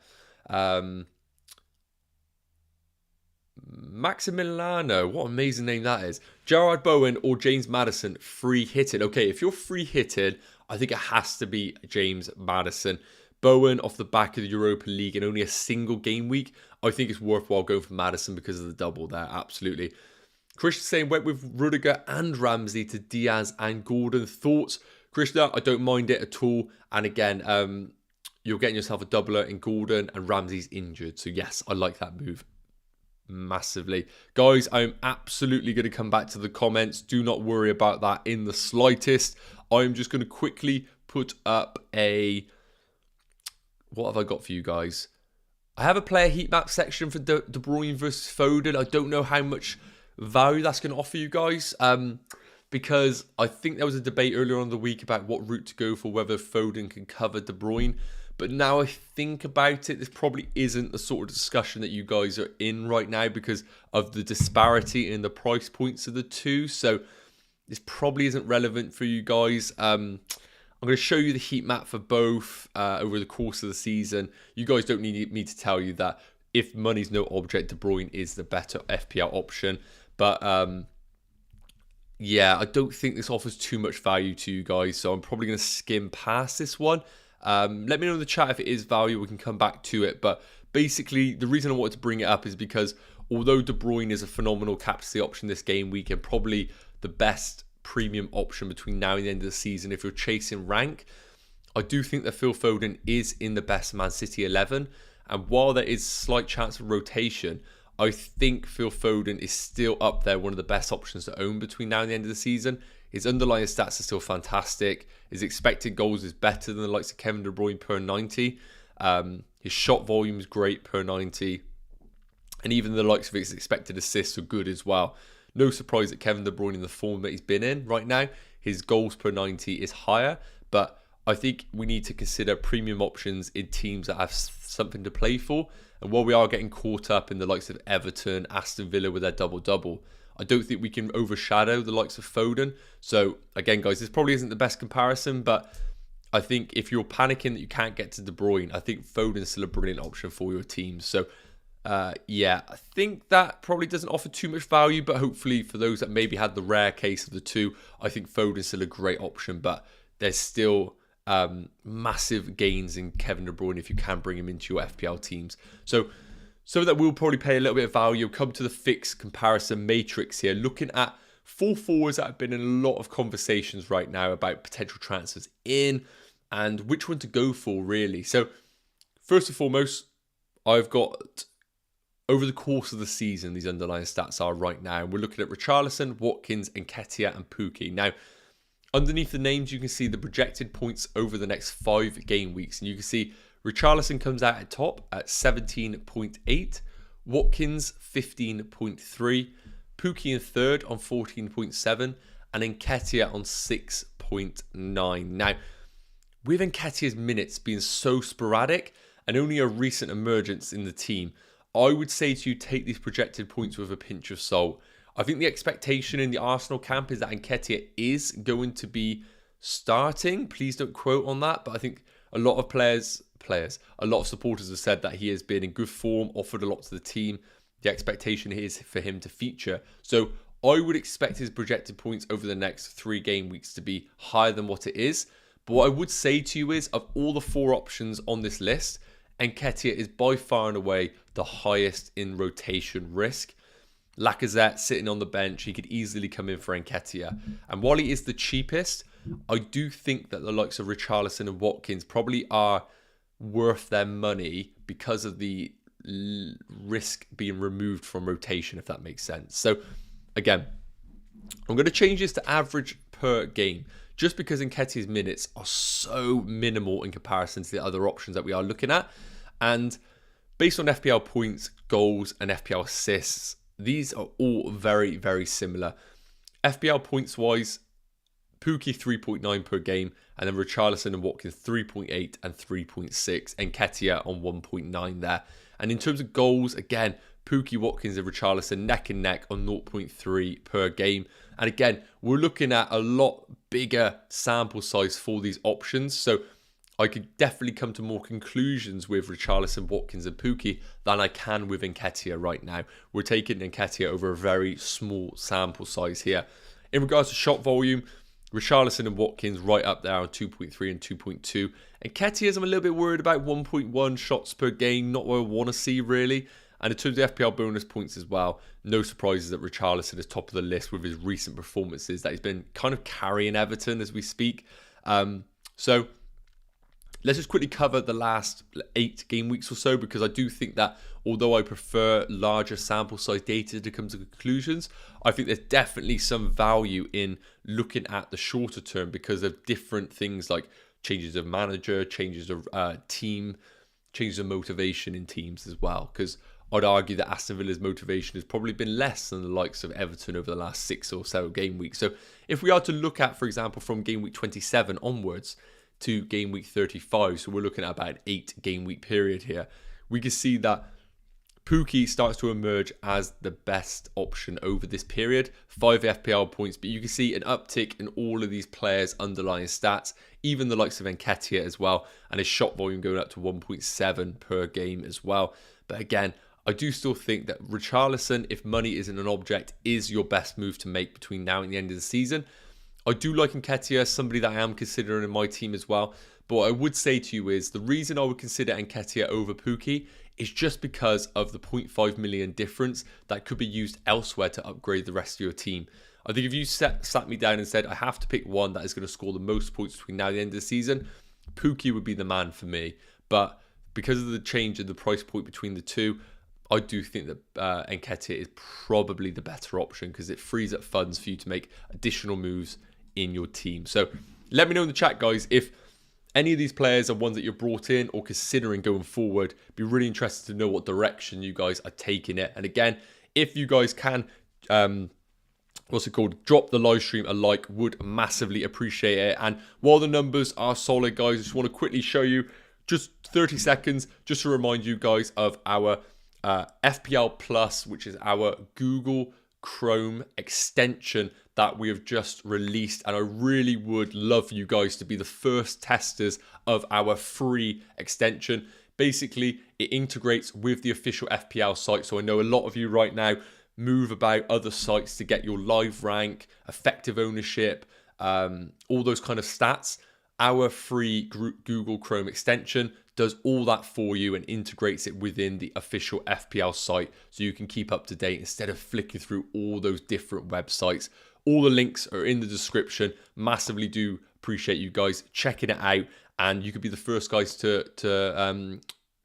Maximiliano, what an amazing name that is. Gerard Bowen or James Maddison, free hitted. Okay, if you're free hitted, I think it has to be James Maddison. Bowen off the back of the Europa League in only a single game week, I think it's worthwhile going for Maddison because of the double there, absolutely. Christian saying, went with Rudiger and Ramsey to Diaz and Gordon. Thoughts? Christian, I don't mind it at all. And again, you're getting yourself a doubler in Gordon and Ramsey's injured. So yes, I like that move massively. Guys, I'm absolutely going to come back to the comments. Do not worry about that in the slightest. I'm just going to quickly put up a... What have I got for you guys? I have a player heat map section for De Bruyne versus Foden. I don't know how much value that's going to offer you guys. Because I think there was a debate earlier on in the week about what route to go for, whether Foden can cover De Bruyne. But now I think about it, this probably isn't the sort of discussion that you guys are in right now because of the disparity in the price points of the two. So this probably isn't relevant for you guys. I'm going to show you the heat map for both over the course of the season. You guys don't need me to tell you that if money's no object, De Bruyne is the better FPL option. But yeah, I don't think this offers too much value to you guys. So I'm probably going to skim past this one. Let me know in the chat if it is value. We can come back to it. But basically, the reason I wanted to bring it up is because although De Bruyne is a phenomenal captaincy option this game week and probably the best premium option between now and the end of the season if you're chasing rank, I do think that Phil Foden is in the best Man City 11. And while there is slight chance of rotation, I think Phil Foden is still up there, one of the best options to own between now and the end of the season. His underlying stats are still fantastic. His expected goals is better than the likes of Kevin De Bruyne per 90. His shot volume is great per 90. And even the likes of his expected assists are good as well. No surprise that Kevin De Bruyne, in the form that he's been in right now, his goals per 90 is higher. But I think we need to consider premium options in teams that have something to play for. And while we are getting caught up in the likes of Everton, Aston Villa with their double-double, I don't think we can overshadow the likes of Foden. So again, guys, this probably isn't the best comparison, but I think if you're panicking that you can't get to De Bruyne, I think Foden's still a brilliant option for your team. So yeah, I think that probably doesn't offer too much value, but hopefully for those that maybe had the rare case of the two, I think Foden's still a great option, but there's still massive gains in Kevin De Bruyne if you can bring him into your FPL teams. So that will probably pay a little bit of value. Come to the fix comparison matrix here, looking at 4 forwards that have been in a lot of conversations right now about potential transfers in and which one to go for, really. So first and foremost, I've got, over the course of the season, these underlying stats are right now. We're looking at Richarlison, Watkins, Nketiah, and Pukki. Now, underneath the names, you can see the projected points over the next 5 game weeks. And you can see Richarlison comes out at top at 17.8, Watkins 15.3, Pukki in third on 14.7, and Nketiah on 6.9. Now, with Nketiah's minutes being so sporadic and only a recent emergence in the team, I would say to you, take these projected points with a pinch of salt. I think the expectation in the Arsenal camp is that Nketiah is going to be starting. Please don't quote on that, but I think a lot of a lot of supporters have said that he has been in good form, offered a lot to the team. The expectation is for him to feature. So I would expect his projected points over the next 3 game weeks to be higher than what it is. But what I would say to you is, of all the 4 options on this list, Nketiah is by far and away the highest in rotation risk. Lacazette sitting on the bench, he could easily come in for Nketiah. And while he is the cheapest, I do think that the likes of Richarlison and Watkins probably are worth their money because of the risk being removed from rotation, if that makes sense. So again, I'm going to change this to average per game, just because Nketiah's minutes are so minimal in comparison to the other options that we are looking at. And based on FPL points, goals, and FPL assists, these are all very, very similar. FPL points wise, Pukki 3.9 per game, and then Richarlison and Watkins 3.8 and 3.6, and Nketiah on 1.9 there. And in terms of goals, again, Pukki, Watkins and Richarlison neck and neck on 0.3 per game. And again, we're looking at a lot bigger sample size for these options. So I could definitely come to more conclusions with Richarlison, Watkins and Pukki than I can with Nketiah right now. We're taking Nketiah over a very small sample size here. In regards to shot volume, Richarlison and Watkins right up there on 2.3 and 2.2. Nketiah's I'm a little bit worried about 1.1 shots per game, not what I want to see really. And in terms of FPL bonus points as well, no surprises that Richarlison is top of the list with his recent performances, that he's been kind of carrying Everton as we speak. So let's just quickly cover the last 8 game weeks or so, because I do think that although I prefer larger sample size data to come to conclusions, I think there's definitely some value in looking at the shorter term because of different things like changes of manager, changes of team, changes of motivation in teams as well. Because I'd argue that Aston Villa's motivation has probably been less than the likes of Everton over the last 6 or so game weeks. So if we are to look at, for example, from game week 27 onwards to game week 35, so we're looking at about an 8 game week period here, we can see that Pukki starts to emerge as the best option over this period. 5 FPL points, but you can see an uptick in all of these players' underlying stats, even the likes of Nketiah as well, and his shot volume going up to 1.7 per game as well. But again, I do still think that Richarlison, if money isn't an object, is your best move to make between now and the end of the season. I do like Nketiah, somebody that I am considering in my team as well. But what I would say to you is the reason I would consider Nketiah over Pukki is just because of the 0.5 million difference that could be used elsewhere to upgrade the rest of your team. I think if you sat me down and said, I have to pick one that is going to score the most points between now and the end of the season, Pukki would be the man for me. But because of the change in the price point between the two, I do think that Nketiah is probably the better option because it frees up funds for you to make additional moves in your team. So let me know in the chat, guys, if any of these players are ones that you're brought in or considering going forward. Be really interested to know what direction you guys are taking it. And again, if you guys can, drop the live stream a like, would massively appreciate it. And while the numbers are solid, guys, I just want to quickly show you just 30 seconds just to remind you guys of our FPL Plus, which is our Google Chrome extension that we have just released, and I really would love for you guys to be the first testers of our free extension. Basically, it integrates with the official FPL site, so I know a lot of you right now move about other sites to get your live rank, effective ownership, all those kind of stats. Our free Google Chrome extension does all that for you and integrates it within the official FPL site so you can keep up to date instead of flicking through all those different websites. All the links are in the description. Massively do appreciate you guys checking it out, and you could be the first guys to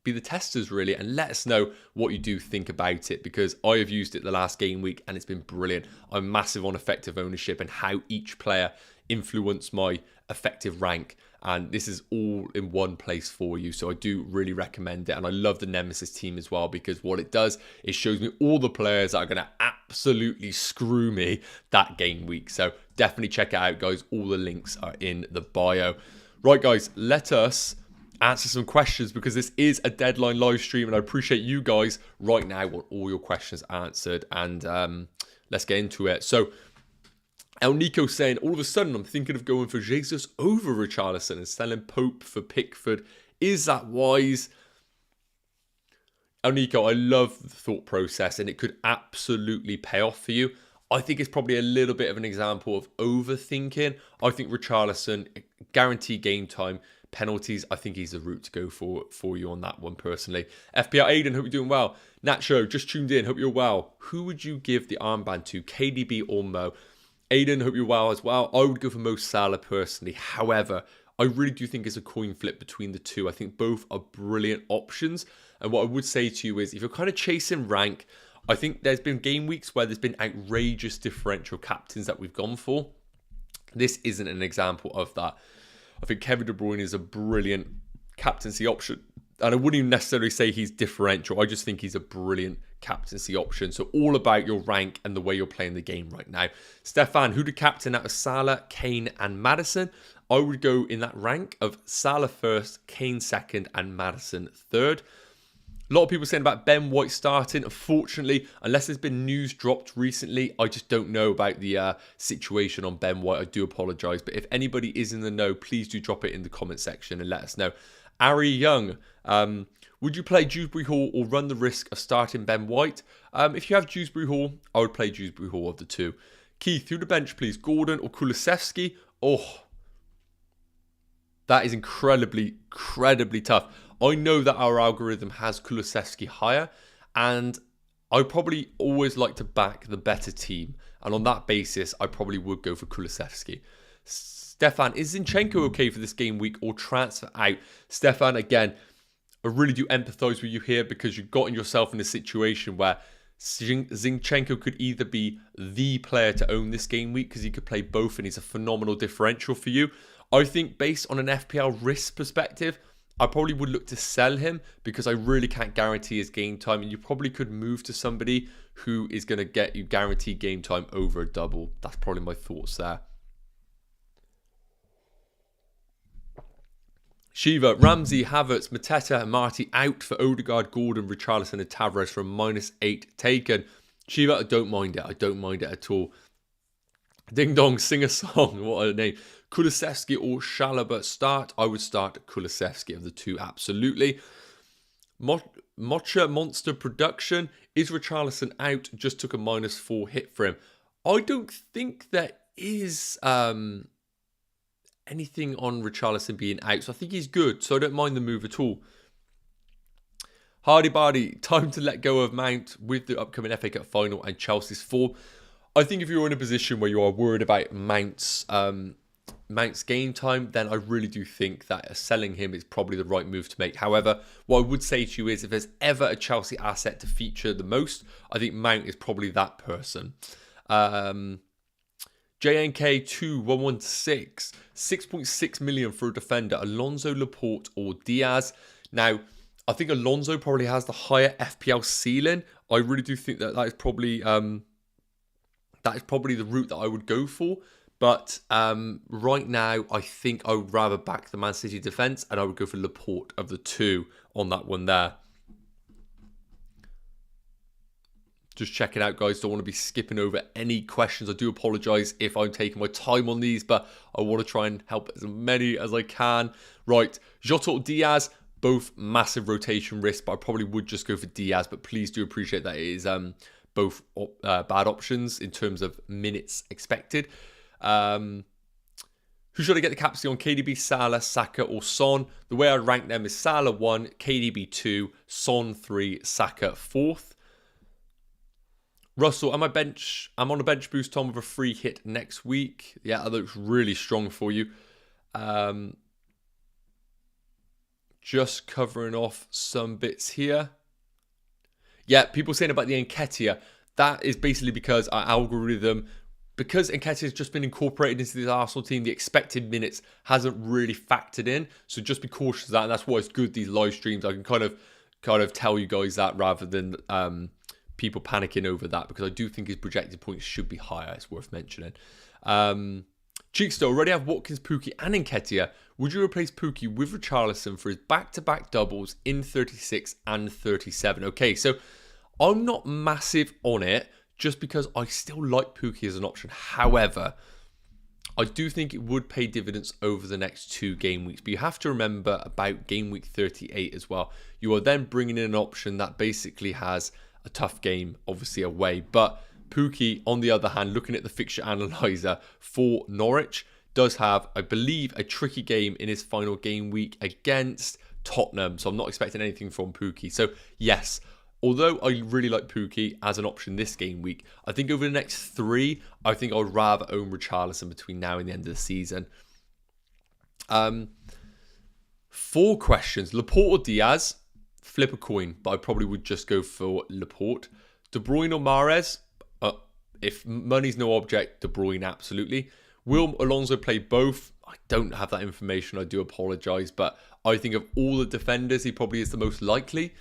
be the testers really, and let us know what you do think about it, because I have used it the last game week and it's been brilliant. I'm massive on effective ownership and how each player influence my effective rank, and this is all in one place for you, so I do really recommend it. And I love the Nemesis team as well, because what it does, it shows me all the players that are going to absolutely screw me that game week. So definitely check it out, guys. All the links are in the bio. Right, guys, let us answer some questions, because this is a deadline live stream and I appreciate you guys right now want all your questions answered, and let's get into it. So El Nico saying, all of a sudden I'm thinking of going for Jesus over Richarlison and selling Pope for Pickford. Is that wise? El Nico, I love the thought process and it could absolutely pay off for you. I think it's probably a little bit of an example of overthinking. I think Richarlison, guaranteed game time, penalties, I think he's the route to go for you on that one personally. FPL Aiden, hope you're doing well. Nacho, just tuned in, hope you're well. Who would you give the armband to, KDB or Mo? Aiden, hope you're well as well. I would go for Mo Salah personally. However, I really do think it's a coin flip between the two. I think both are brilliant options. And what I would say to you is, if you're kind of chasing rank, I think there's been game weeks where there's been outrageous differential captains that we've gone for. This isn't an example of that. I think Kevin De Bruyne is a brilliant captaincy option. And I wouldn't even necessarily say he's differential. I just think he's a brilliant captaincy option. So all about your rank and the way you're playing the game right now. Stefan, who to captain out of Salah, Kane and Maddison? I would go in that rank of Salah first, Kane second and Maddison third. A lot of people saying about Ben White starting. Unfortunately, unless there's been news dropped recently, I just don't know about the situation on Ben White. I do apologise. But if anybody is in the know, please do drop it in the comment section and let us know. Ari Young, would you play Dewsbury Hall or run the risk of starting Ben White? If you have Dewsbury Hall, I would play Dewsbury Hall of the two. Keith, through the bench, please. Gordon or Kulusevski? Oh, that is incredibly tough. I know that our algorithm has Kulusevski higher, and I probably always like to back the better team. And on that basis, I probably would go for Kulusevski. Stefan, is Zinchenko okay for this game week or transfer out? Stefan, again, I really do empathise with you here, because you've gotten yourself in a situation where Zinchenko could either be the player to own this game week, because he could play both and he's a phenomenal differential for you. I think based on an FPL risk perspective, I probably would look to sell him, because I really can't guarantee his game time, and you probably could move to somebody who is going to get you guaranteed game time over a double. That's probably my thoughts there. Shiva, Ramsey, Havertz, Mateta and Marty out for Odegaard, Gordon, Richarlison and Tavares from -8 taken. Shiva, I don't mind it. I don't mind it at all. Ding Dong, sing a song. What a name. Kulusevski or Chalobah start? I would start Kulusevski of the two, absolutely. Mocha Monster Production. Is Richarlison out? Just took a -4 hit for him. I don't think there is anything on Richarlison being out, so I think he's good, so I don't mind the move at all. Hardy Bardy, time to let go of Mount with the upcoming FA Cup final and Chelsea's form. I think if you're in a position where you are worried about Mount's game time, then I really do think that selling him is probably the right move to make. However, what I would say to you is, if there's ever a Chelsea asset to feature the most, I think Mount is probably that person. JNK2116, 6.6 million for a defender, Alonso, Laporte or Diaz. Now, I think Alonso probably has the higher FPL ceiling. I really do think that is probably the route that I would go for. But right now, I think I would rather back the Man City defence, and I would go for Laporte of the two on that one there. just check it out, guys. Don't want to be skipping over any questions. I do apologize if I'm taking my time on these, but I want to try and help as many as I can. Right, Jota or Diaz, both massive rotation risk, but I probably would just go for Diaz, but please do appreciate that it is both bad options in terms of minutes expected. Who should I get the captaincy on? KDB, Salah, Saka, or Son? The way I'd rank them is Salah 1, KDB 2, Son 3, Saka 4th. Russell, I'm on a bench boost, Tom, with a free hit next week. Yeah, that looks really strong for you. Just covering off some bits here. Yeah, people saying about the Nketiah. That is basically because our algorithm, because Nketiah has just been incorporated into the Arsenal team, the expected minutes hasn't really factored in. So just be cautious of that. And that's why it's good, these live streams. I can kind of tell you guys that rather than people panicking over that, because I do think his projected points should be higher. It's worth mentioning. Cheekster, already have Watkins, Pukki and Nketiah. Would you replace Pukki with Richarlison for his back-to-back doubles in 36 and 37? Okay, so I'm not massive on it just because I still like Pukki as an option. However, I do think it would pay dividends over the next 2 game weeks. But you have to remember about game week 38 as well. You are then bringing in an option that basically has a tough game, obviously away. But Pukki, on the other hand, looking at the fixture analyzer for Norwich, does have, I believe, a tricky game in his final game week against Tottenham. So I'm not expecting anything from Pukki. So yes, although I really like Pukki as an option this game week, I think over the next 3, I think I would rather own Richarlison between now and the end of the season. 4 questions. Laporte or Diaz? Flip a coin, but I probably would just go for Laporte. De Bruyne or Mahrez? If money's no object, De Bruyne, absolutely. Will Alonso play both? I don't have that information. I do apologise. But I think of all the defenders, he probably is the most likely.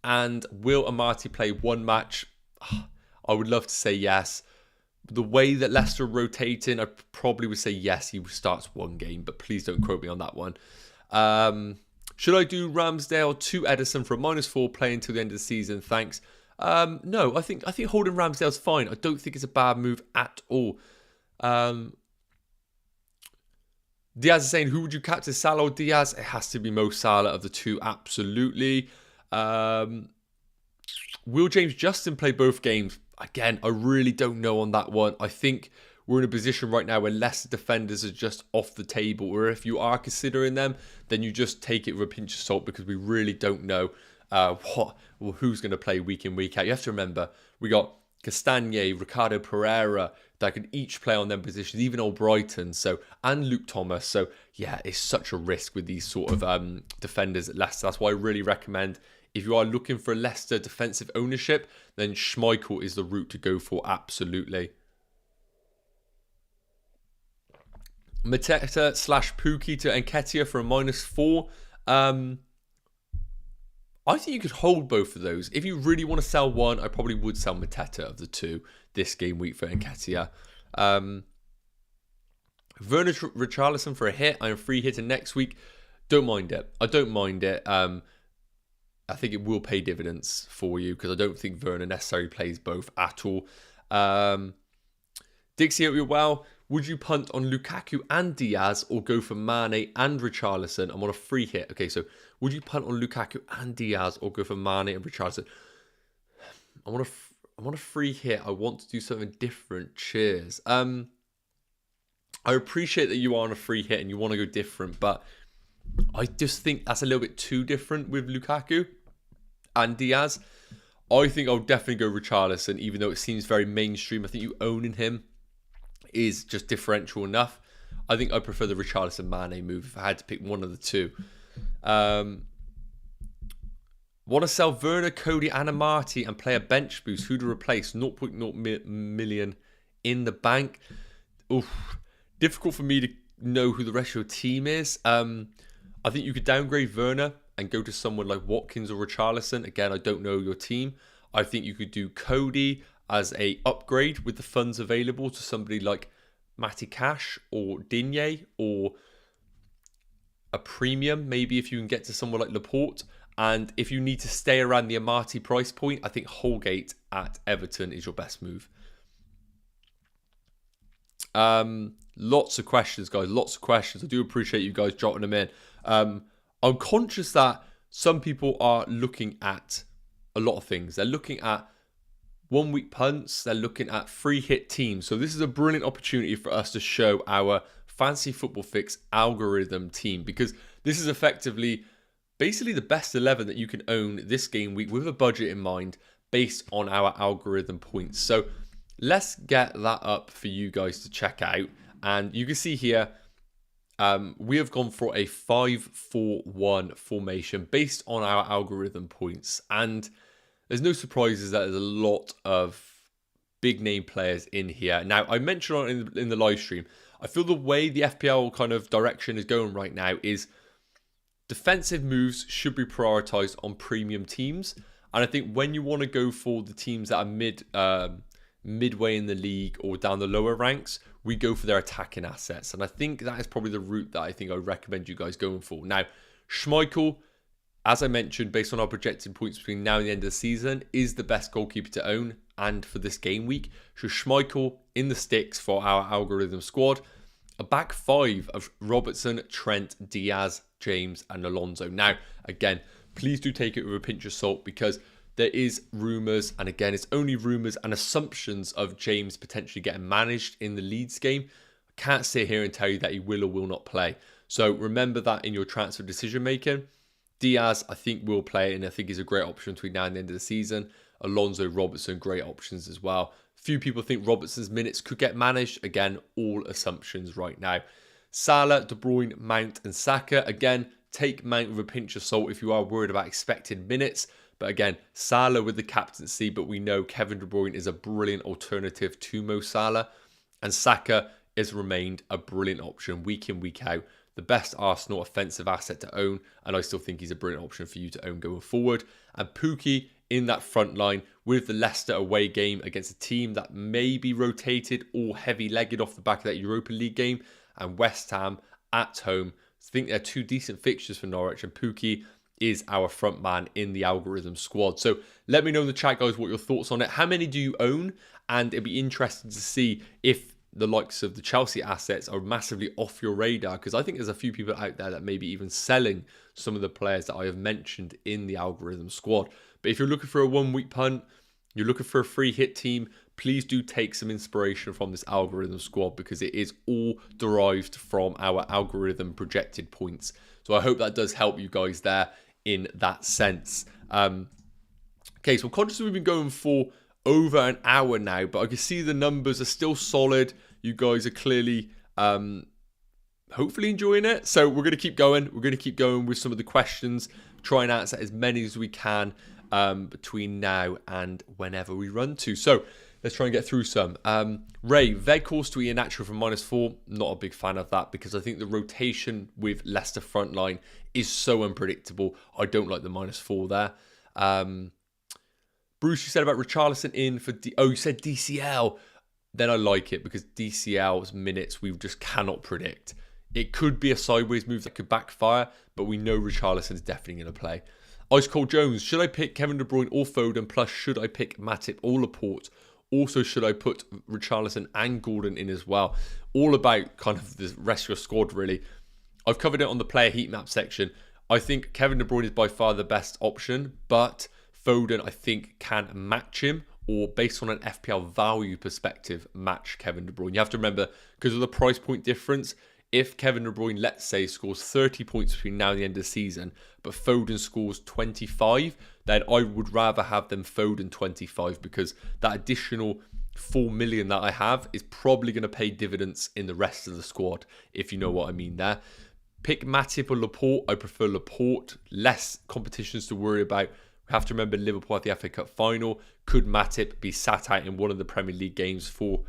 And will Amati play one match? I would love to say yes. The way that Leicester are rotating, I probably would say yes, he starts one game. But please don't quote me on that one. Should I do Ramsdale to Ederson for a -4 play until the end of the season? Thanks. No, I think holding Ramsdale's fine. I don't think it's a bad move at all. Diaz is saying, who would you captain, Salah or Diaz? It has to be Mo Salah of the 2, absolutely. Will James Justin play both games? Again, I really don't know on that one. I think we're in a position right now where Leicester defenders are just off the table, or if you are considering them, then you just take it with a pinch of salt, because we really don't know who's going to play week in, week out. You have to remember, we got Castagne, Ricardo Pereira, that could each play on them positions, even Albrighton, and Luke Thomas. So yeah, it's such a risk with these sort of defenders at Leicester. That's why I really recommend, if you are looking for Leicester defensive ownership, then Schmeichel is the route to go for, absolutely. Mateta / Pukki to Nketiah for a -4. I think you could hold both of those. If you really want to sell one, I probably would sell Mateta of the 2 this game week for Nketiah. Werner Richarlison for a hit. I am free hitting next week. Don't mind it. I don't mind it. I think it will pay dividends for you, because I don't think Werner necessarily plays both at all. Dixie, hope you're well. Would you punt on Lukaku and Diaz, or go for Mane and Richarlison? I'm on a free hit. Okay, so would you punt on Lukaku and Diaz, or go for Mane and Richarlison? I'm on a free hit. I want to do something different. Cheers. I appreciate that you are on a free hit and you want to go different, but I just think that's a little bit too different with Lukaku and Diaz. I think I'll definitely go Richarlison, even though it seems very mainstream. I think you owning him is just differential enough. I think I prefer the Richarlison Mane move if I had to pick one of the 2. Want to sell Werner, Cody and Amati and play a bench boost? Who to replace? 0.0 million in the bank. Oof. Difficult for me to know who the rest of your team is. I think you could downgrade Werner and go to someone like Watkins or Richarlison. Again, I don't know your team. I think you could do Cody as a upgrade with the funds available to somebody like Matty Cash or Digne, or a premium maybe if you can get to someone like Laporte. And if you need to stay around the Amati price point, I think Holgate at Everton is your best move. Lots of questions, guys. Lots of questions. I do appreciate you guys jotting them in. I'm conscious that some people are looking at a lot of things. They're looking at 1 week punts. They're looking at free hit teams. So this is a brilliant opportunity for us to show our Fantasy Football Fix algorithm team, because this is effectively basically the best 11 that you can own this game week with a budget in mind based on our algorithm points. So let's get that up for you guys to check out. And you can see here, we have gone for a 5-4-1 formation based on our algorithm points. And there's no surprises that there's a lot of big name players in here. Now, I mentioned in the live stream, I feel the way the FPL kind of direction is going right now is defensive moves should be prioritized on premium teams. And I think when you want to go for the teams that are midway in the league or down the lower ranks, we go for their attacking assets. And I think that is probably the route that I think I recommend you guys going for. Now, Schmeichel, as I mentioned, based on our projected points between now and the end of the season, is the best goalkeeper to own and for this game week. So Schmeichel in the sticks for our algorithm squad. A back five of Robertson, Trent, Diaz, James and Alonso. Now, again, please do take it with a pinch of salt, because there is rumours, and again, it's only rumours and assumptions of James potentially getting managed in the Leeds game. I can't sit here and tell you that he will or will not play. So remember that in your transfer decision making. Diaz, I think, will play, and I think he's a great option between now and the end of the season. Alonso, Robertson, great options as well. Few people think Robertson's minutes could get managed. Again, all assumptions right now. Salah, De Bruyne, Mount and Saka. Again, take Mount with a pinch of salt if you are worried about expected minutes. But again, Salah with the captaincy, but we know Kevin De Bruyne is a brilliant alternative to Mo Salah. And Saka has remained a brilliant option week in, week out. The best Arsenal offensive asset to own, and I still think he's a brilliant option for you to own going forward. And Pukki in that front line with the Leicester away game against a team that may be rotated or heavy-legged off the back of that Europa League game, and West Ham at home. I think they're two decent fixtures for Norwich, and Pukki is our front man in the algorithm squad. So let me know in the chat, guys, what your thoughts on it. How many do you own? And it'd be interesting to see if the likes of the Chelsea assets are massively off your radar, because I think there's a few people out there that may be even selling some of the players that I have mentioned in the algorithm squad. But if you're looking for a 1 week punt, you're looking for a free hit team, please do take some inspiration from this algorithm squad, because it is all derived from our algorithm projected points. So I hope that does help you guys there in that sense. Okay, so consciously we've been going for over an hour now, but I can see the numbers are still solid. You guys are clearly hopefully enjoying it. So we're going to keep going. We're going to keep going with some of the questions, try and answer as many as we can between now and whenever we run to. So let's try and get through some. Ray, Veghorst to Ian Nacho from -4. Not a big fan of that, because I think the rotation with Leicester frontline is so unpredictable. I don't like the -4 there. Bruce, you said about Richarlison in for... you said DCL. Then I like it, because DCL's minutes we just cannot predict. It could be a sideways move that could backfire, but we know Richarlison's definitely going to play. Ice Cold Jones, should I pick Kevin De Bruyne or Foden? Plus, should I pick Matip or Laporte? Also, should I put Richarlison and Gordon in as well? All about kind of the rest of your squad, really. I've covered it on the player heat map section. I think Kevin De Bruyne is by far the best option, but Foden, I think, can match him, or based on an FPL value perspective, match Kevin De Bruyne. You have to remember, because of the price point difference, if Kevin De Bruyne, let's say, scores 30 points between now and the end of the season, but Foden scores 25, then I would rather have them Foden 25, because that additional 4 million that I have is probably going to pay dividends in the rest of the squad, if you know what I mean there. Pick Matip or Laporte. I prefer Laporte. Less competitions to worry about. We have to remember Liverpool at the FA Cup final. Could Matip be sat out in one of the Premier League games for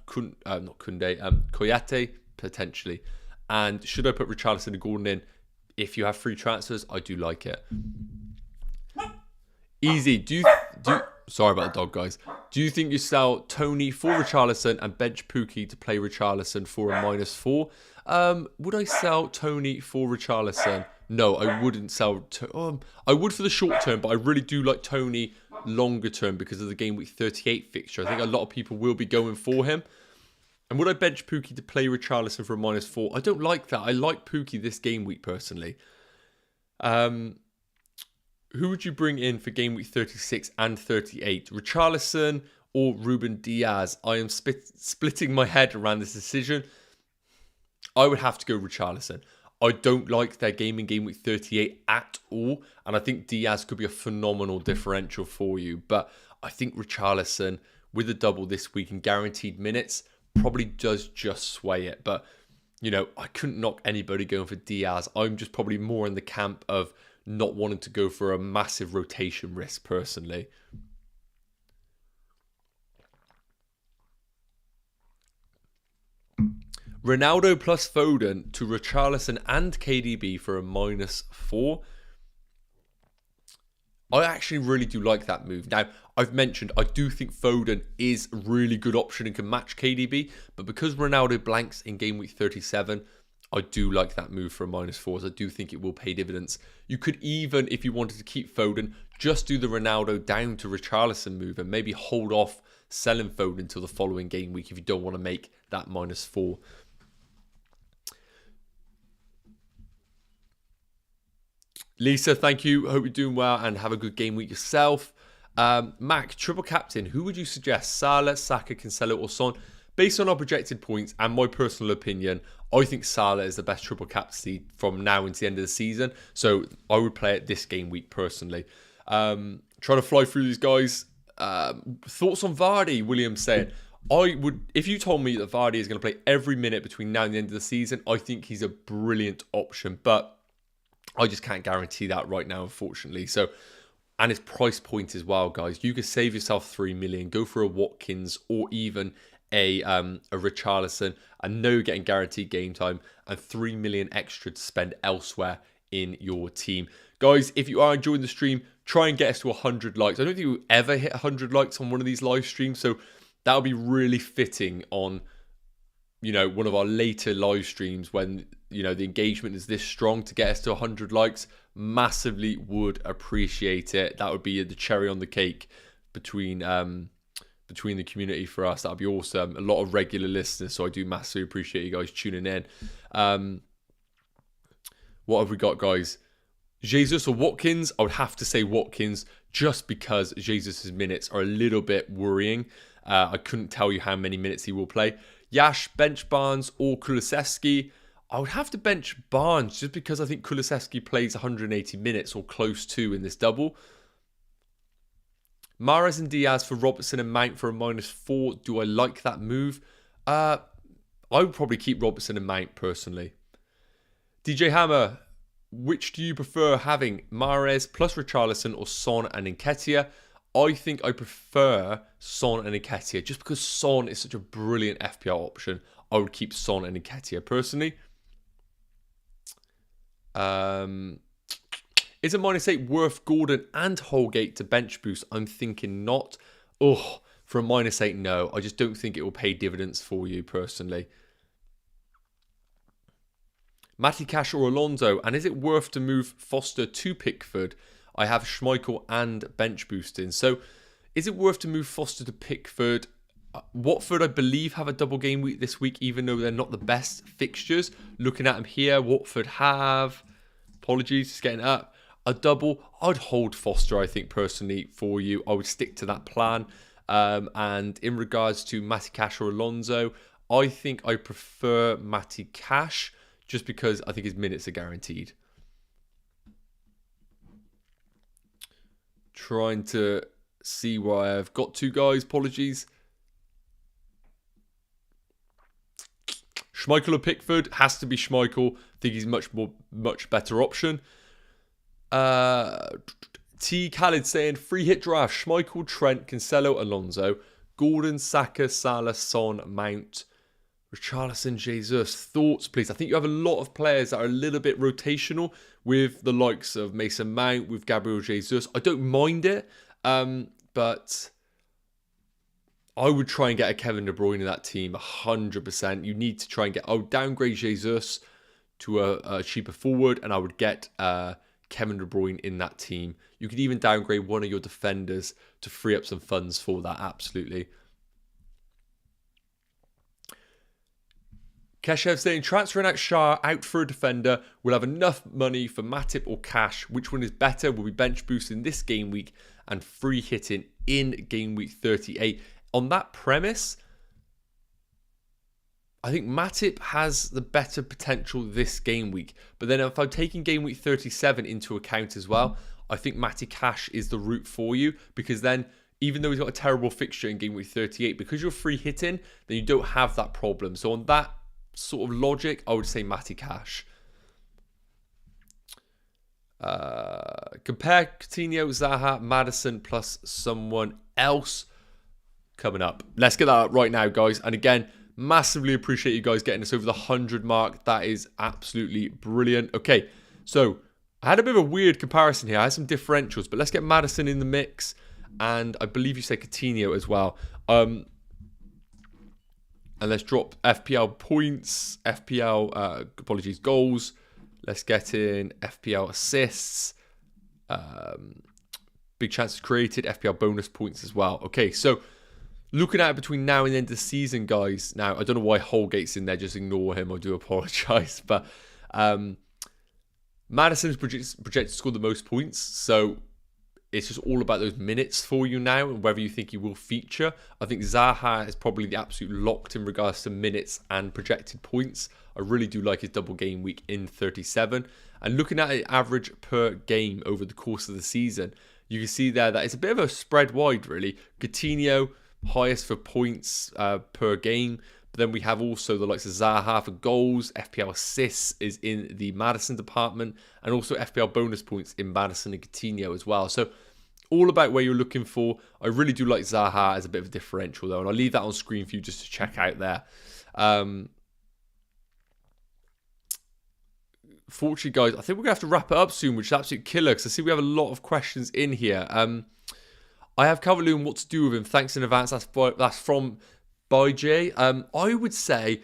Koyate? Potentially. And should I put Richarlison and Gordon in? If you have free transfers, I do like it. Easy. Do you sorry about the dog, guys. Do you think you sell Tony for Richarlison and bench Pukki to play Richarlison for a -4? Would I sell Tony for Richarlison? no, I wouldn't sell. I would for the short term, but I really do like Tony longer term because of the game week 38 fixture. I think a lot of people will be going for him. And would I bench Pookie to play Richarlison for a -4? I don't like that. I like Pookie this game week personally. Who would you bring in for game week 36 and 38? Richarlison or Ruben Diaz? I am splitting my head around this decision. I would have to go Richarlison. I don't like their game in game week 38 at all. And I think Diaz could be a phenomenal differential for you. But I think Richarlison, with a double this week and guaranteed minutes, probably does just sway it. But, you know, I couldn't knock anybody going for Diaz. I'm just probably more in the camp of not wanting to go for a massive rotation risk personally. Ronaldo plus Foden to Richarlison and KDB for a -4. I actually really do like that move. Now, I've mentioned I do think Foden is a really good option and can match KDB, but because Ronaldo blanks in game week 37, I do like that move for a -4, as I do think it will pay dividends. You could even, if you wanted to keep Foden, just do the Ronaldo down to Richarlison move and maybe hold off selling Foden until the following game week if you don't want to make that -4. Lisa, thank you. Hope you're doing well and have a good game week yourself. Mac, triple captain. Who would you suggest? Salah, Saka, Cancelo, or Son? Based on our projected points and my personal opinion, I think Salah is the best triple captaincy from now into the end of the season. So I would play it this game week personally. Trying to fly through these guys. Thoughts on Vardy? William saying, I would, if you told me that Vardy is going to play every minute between now and the end of the season, I think he's a brilliant option. But I just can't guarantee that right now, unfortunately. So, and his price point as well, guys. You could save yourself 3 million, go for a Watkins or even a Richarlison. I know you're getting guaranteed game time and 3 million extra to spend elsewhere in your team. Guys, if you are enjoying the stream, try and get us to 100 likes. I don't think we'll ever hit 100 likes on one of these live streams, so that would be really fitting on, you know, one of our later live streams when, you know, the engagement is this strong. To get us to 100 likes, massively would appreciate it. That would be the cherry on the cake between the community for us. That would be awesome. A lot of regular listeners, so I do massively appreciate you guys tuning in. What have we got, guys? Jesus or Watkins? I would have to say Watkins, just because Jesus' minutes are a little bit worrying. I couldn't tell you how many minutes he will play. Yash, bench Barnes or Kulusevski? I would have to bench Barnes just because I think Kulusevski plays 180 minutes or close to in this double. Mahrez and Diaz for Robertson and Mount for a -4. Do I like that move? I would probably keep Robertson and Mount personally. DJ Hammer, which do you prefer having? Mahrez plus Richarlison or Son and Nketiah? I think I prefer Son and Nketiah just because Son is such a brilliant FPL option. I would keep Son and Nketiah personally. Is a -8 worth Gordon and Holgate to bench boost? I'm thinking not. Oh, for a -8, no. I just don't think it will pay dividends for you personally. Matty Cash or Alonso? And is it worth to move Foster to Pickford? I have Schmeichel and bench boosting. So is it worth to move Foster to Pickford? Watford, I believe, have a double game week this week, even though they're not the best fixtures. Looking at them here, Watford have, apologies, just getting up, a double. I'd hold Foster, I think, personally, for you. I would stick to that plan. And in regards to Matty Cash or Alonso, I think I prefer Matty Cash just because I think his minutes are guaranteed. Trying to see why I've got two guys, apologies. Schmeichel or Pickford? Has to be Schmeichel. I think he's much better option. T. Khalid saying, free hit draft. Schmeichel, Trent, Cancelo, Alonso, Gordon, Saka, Salah, Son, Mount, Richarlison, Jesus. Thoughts, please? I think you have a lot of players that are a little bit rotational with the likes of Mason Mount, with Gabriel Jesus. I don't mind it, but I would try and get a Kevin De Bruyne in that team 100%. You need to try and get, downgrade Jesus to a cheaper forward, and I would get Kevin De Bruyne in that team. You could even downgrade one of your defenders to free up some funds for that, absolutely. Keshev saying, transferring out Shah out for a defender will have enough money for Matip or Cash. Which one is better? Will be bench boosting this game week and free hitting in game week 38. On that premise, I think Matip has the better potential this game week. But then if I'm taking game week 37 into account as well, I think Matty Cash is the route for you, because then even though he's got a terrible fixture in game week 38, because you're free hitting, then you don't have that problem. So on that sort of logic, I would say Matty Cash. Compare Coutinho, Zaha, Maddison plus someone else coming up. Let's get that up right now, guys. And again, massively appreciate you guys getting us over the 100 mark. That is absolutely brilliant. Okay, so I had a bit of a weird comparison here. I had some differentials, but let's get Maddison in the mix. And I believe you said Coutinho as well. And let's drop FPL points, FPL, goals. Let's get in FPL assists, big chances created, FPL bonus points as well. Okay, so looking at it between now and the end of the season, guys. Now, I don't know why Holgate's in there. Just ignore him. I do apologise. But Maddison's projected to score the most points. So it's just all about those minutes for you now and whether you think he will feature. I think Zaha is probably the absolute locked in regards to minutes and projected points. I really do like his double game week in 37. And looking at the average per game over the course of the season, you can see there that it's a bit of a spread wide, really. Coutinho, highest for points per game. But then we have also the likes of Zaha for goals. FPL assists is in the Maddison department. And also FPL bonus points in Maddison and Coutinho as well. So all about where you're looking for. I really do like Zaha as a bit of a differential though. And I'll leave that on screen for you just to check out there. Fortunately, guys, I think we're going to have to wrap it up soon, which is absolute killer. Because I see we have a lot of questions in here. I have Calvert-Lewin, what to do with him. Thanks in advance. That's from Jay. I would say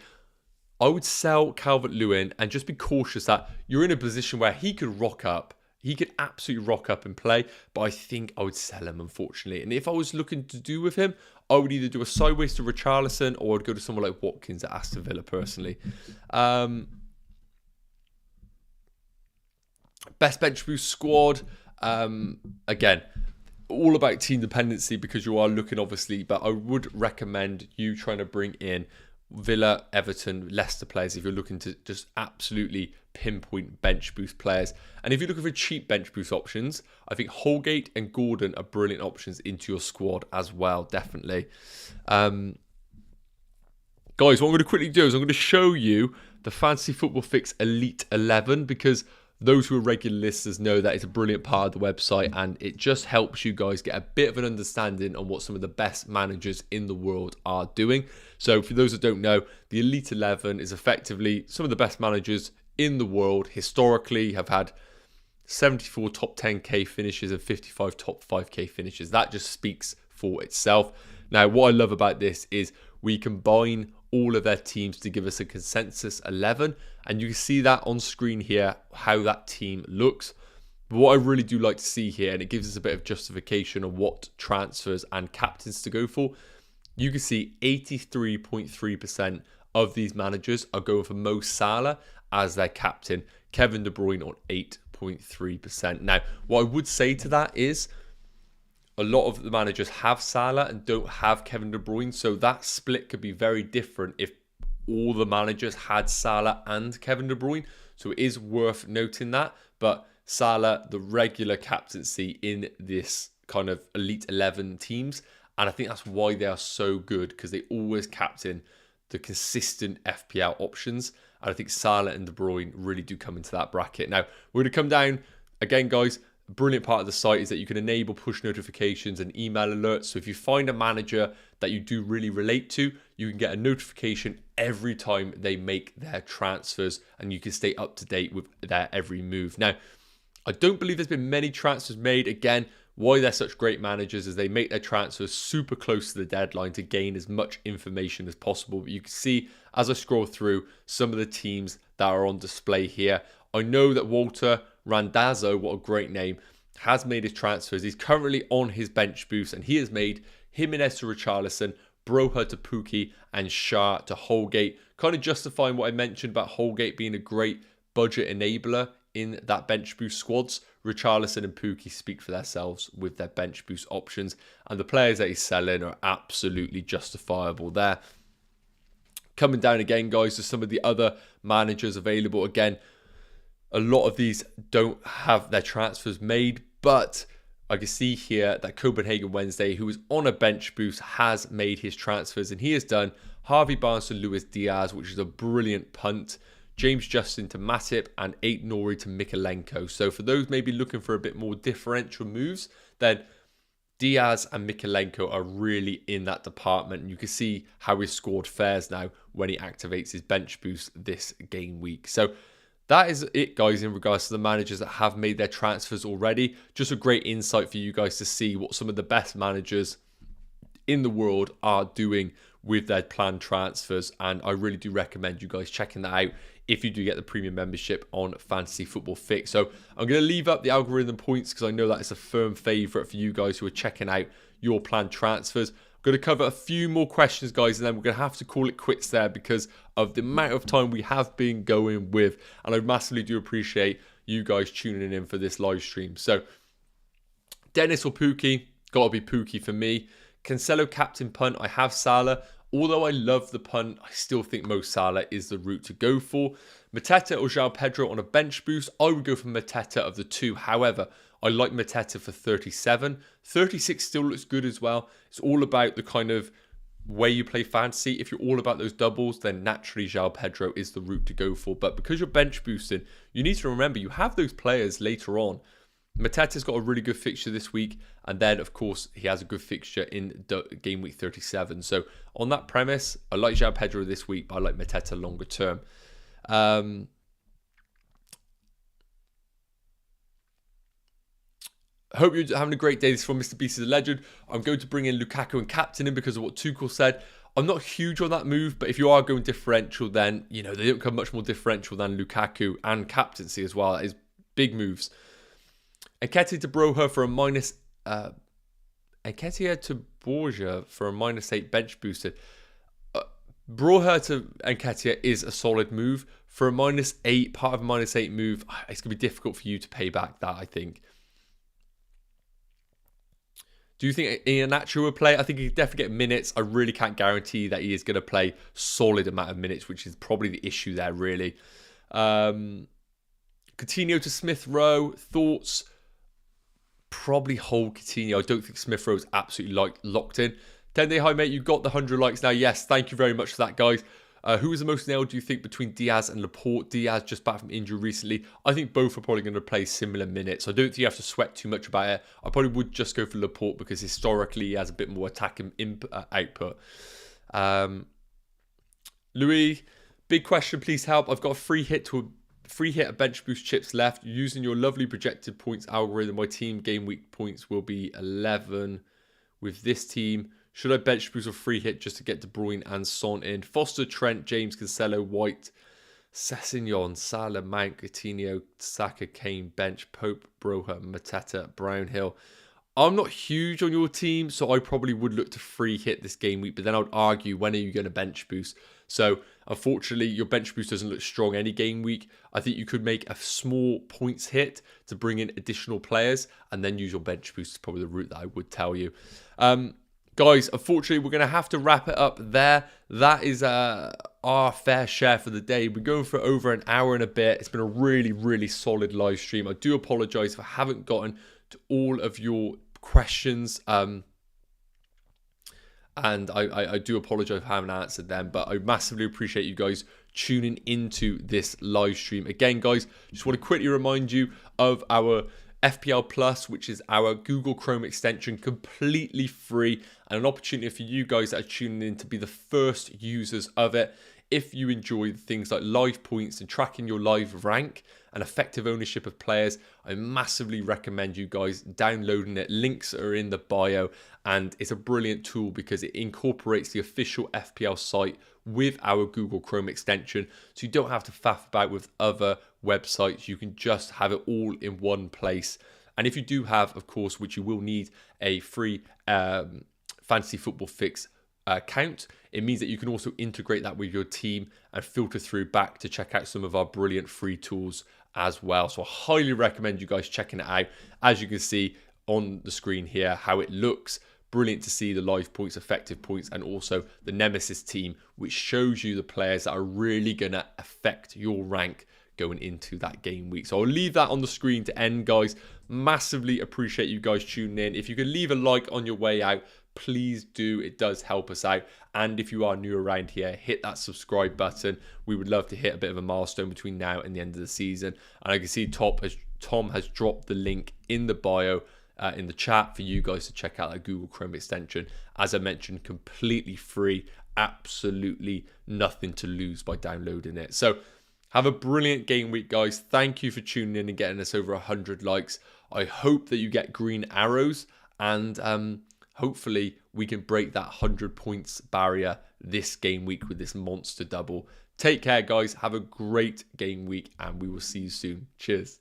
I would sell Calvert-Lewin and just be cautious that you're in a position where he could rock up. He could absolutely rock up and play, but I think I would sell him, unfortunately. And if I was looking to do with him, I would either do a sideways to Richarlison or I'd go to someone like Watkins at Aston Villa, personally. Best bench boost squad. Again, all about team dependency because you are looking, obviously, but I would recommend you trying to bring in Villa, Everton, Leicester players if you're looking to just absolutely pinpoint bench boost players. And if you're looking for cheap bench boost options, I think Holgate and Gordon are brilliant options into your squad as well, definitely. Guys, what I'm going to quickly do is I'm going to show you the Fantasy Football Fix Elite 11 because those who are regular listeners know that it's a brilliant part of the website and it just helps you guys get a bit of an understanding on what some of the best managers in the world are doing. So for those that don't know, the Elite 11 is effectively some of the best managers in the world historically have had 74 top 10k finishes and 55 top 5k finishes. That just speaks for itself. Now, what I love about this is we combine all of their teams to give us a consensus 11, and you can see that on screen here how that team looks. But what I really do like to see here, and it gives us a bit of justification on what transfers and captains to go for, you can see 83.3% of these managers are going for Mo Salah as their captain, Kevin De Bruyne on 8.3%. Now, what I would say to that is a lot of the managers have Salah and don't have Kevin De Bruyne, so that split could be very different if all the managers had Salah and Kevin De Bruyne. So it is worth noting that. But Salah, the regular captaincy in this kind of Elite 11 teams, and I think that's why they are so good, because they always captain the consistent FPL options. And I think Salah and De Bruyne really do come into that bracket. Now, we're going to come down, again, guys, a brilliant part of the site is that you can enable push notifications and email alerts. So if you find a manager that you do really relate to, you can get a notification every time they make their transfers and you can stay up to date with their every move. Now, I don't believe there's been many transfers made. Again, why they're such great managers is they make their transfers super close to the deadline to gain as much information as possible. But you can see as I scroll through some of the teams that are on display here. I know that Walter Randazzo, what a great name, has made his transfers. He's currently on his bench boost, and he has made Jimenez to Richarlison, Broha to Pukki, and Shah to Holgate. Kind of justifying what I mentioned about Holgate being a great budget enabler in that bench boost squads. Richarlison and Pukki speak for themselves with their bench boost options, and the players that he's selling are absolutely justifiable there. Coming down again, guys, to some of the other managers available. Again, a lot of these don't have their transfers made, but I can see here that Copenhagen Wednesday, who is on a bench boost, has made his transfers, and he has done Harvey Barnes to Luis Diaz, which is a brilliant punt, James Justin to Matip, and 8 Nori to Mikalenko. So for those maybe looking for a bit more differential moves, then Diaz and Mikalenko are really in that department. And you can see how his scored fares now when he activates his bench boost this game week. So that is it, guys, in regards to the managers that have made their transfers already. Just a great insight for you guys to see what some of the best managers in the world are doing with their planned transfers. And I really do recommend you guys checking that out if you do get the premium membership on Fantasy Football Fix. So I'm going to leave up the algorithm points because I know that is a firm favourite for you guys who are checking out your planned transfers. I'm going to cover a few more questions, guys, and then we're going to have to call it quits there because of the amount of time we have been going with. And I massively do appreciate you guys tuning in for this live stream. So Dennis or Pukki? Got to be Pukki for me. Cancelo captain punt. I have Salah. Although I love the punt, I still think Mo Salah is the route to go for. Mateta or João Pedro on a bench boost. I would go for Mateta of the two. However, I like Mateta for 37. 36 still looks good as well. It's all about the kind of way you play fantasy. If you're all about those doubles, then naturally João Pedro is the route to go for. But because you're bench boosting, you need to remember you have those players later on. Mateta's got a really good fixture this week, and then of course he has a good fixture in game week 37. So on that premise, I like João Pedro this week, but I like Mateta longer term. Hope you're having a great day. This is from Mr. Beast is a Legend. I'm going to bring in Lukaku and captain him because of what Tuchel said. I'm not huge on that move, but if you are going differential, then you know they don't come much more differential than Lukaku and captaincy as well. That is big moves. Nketiah to Broha for a minus... Nketiah to Borja for a -8 bench boosted. Broha to Nketiah is a solid move. For a -8, part of a -8 move, it's going to be difficult for you to pay back that, I think. Do you think Ian Nacho will play? I think he can definitely get minutes. I really can't guarantee that he is going to play solid amount of minutes, which is probably the issue there, really. Coutinho to Smith Rowe. Thoughts? Probably hold Coutinho. I don't think Smith Rowe is absolutely locked in. 10 day high, mate. You got the 100 likes now. Yes, thank you very much for that, guys. Who is the most nailed, do you think, between Diaz and Laporte? Diaz just back from injury recently. I think both are probably going to play similar minutes. I don't think you have to sweat too much about it. I probably would just go for Laporte because historically he has a bit more attacking output. Louis, big question, please help. I've got a free hit at bench boost chips left. Using your lovely projected points algorithm, my team game week points will be 11 with this team. Should I bench boost or free hit just to get De Bruyne and Son in? Foster, Trent, James, Cancelo, White, Sessegnon, Salah, Mount, Coutinho, Saka, Kane, bench, Pope, Broha, Mateta, Brownhill. I'm not huge on your team, so I probably would look to free hit this game week, but then I would argue, when are you going to bench boost? So, unfortunately, your bench boost doesn't look strong any game week. I think you could make a small points hit to bring in additional players and then use your bench boost. Is probably the route that I would tell you. Guys, unfortunately, we're going to have to wrap it up there. That is our fair share for the day. We're going for over an hour and a bit. It's been a really, really solid live stream. I do apologise if I haven't gotten to all of your questions. And I do apologise if I haven't answered them. But I massively appreciate you guys tuning into this live stream. Again, guys, just want to quickly remind you of our FPL Plus, which is our Google Chrome extension, completely free, and an opportunity for you guys that are tuning in to be the first users of it. if you enjoy things like live points and tracking your live rank and effective ownership of players, I massively recommend you guys downloading it. Links are in the bio, and it's a brilliant tool because it incorporates the official FPL site with our Google Chrome extension, so you don't have to faff about with other websites. You can just have it all in one place. And if you do have, of course, which you will need, a free Fantasy Football Fix account, it means that you can also integrate that with your team and filter through back to check out some of our brilliant free tools as well. So I highly recommend you guys checking it out. As you can see on the screen here, how it looks. Brilliant to see the live points, effective points, and also the Nemesis team, which shows you the players that are really going to affect your rank going into that game week. So I'll leave that on the screen to end, guys. Massively appreciate you guys tuning in. If you could leave a like on your way out, please do. It does help us out. And if you are new around here, hit that subscribe button. We would love to hit a bit of a milestone between now and the end of the season. And I can see Tom has dropped the link in the bio, in the chat, for you guys to check out that Google Chrome extension. As I mentioned, completely free, absolutely nothing to lose by downloading it. So have a brilliant game week, guys. Thank you for tuning in and getting us over 100 likes. I hope that you get green arrows, and hopefully we can break that 100 points barrier this game week with this monster double. Take care, guys. Have a great game week, and we will see you soon. Cheers.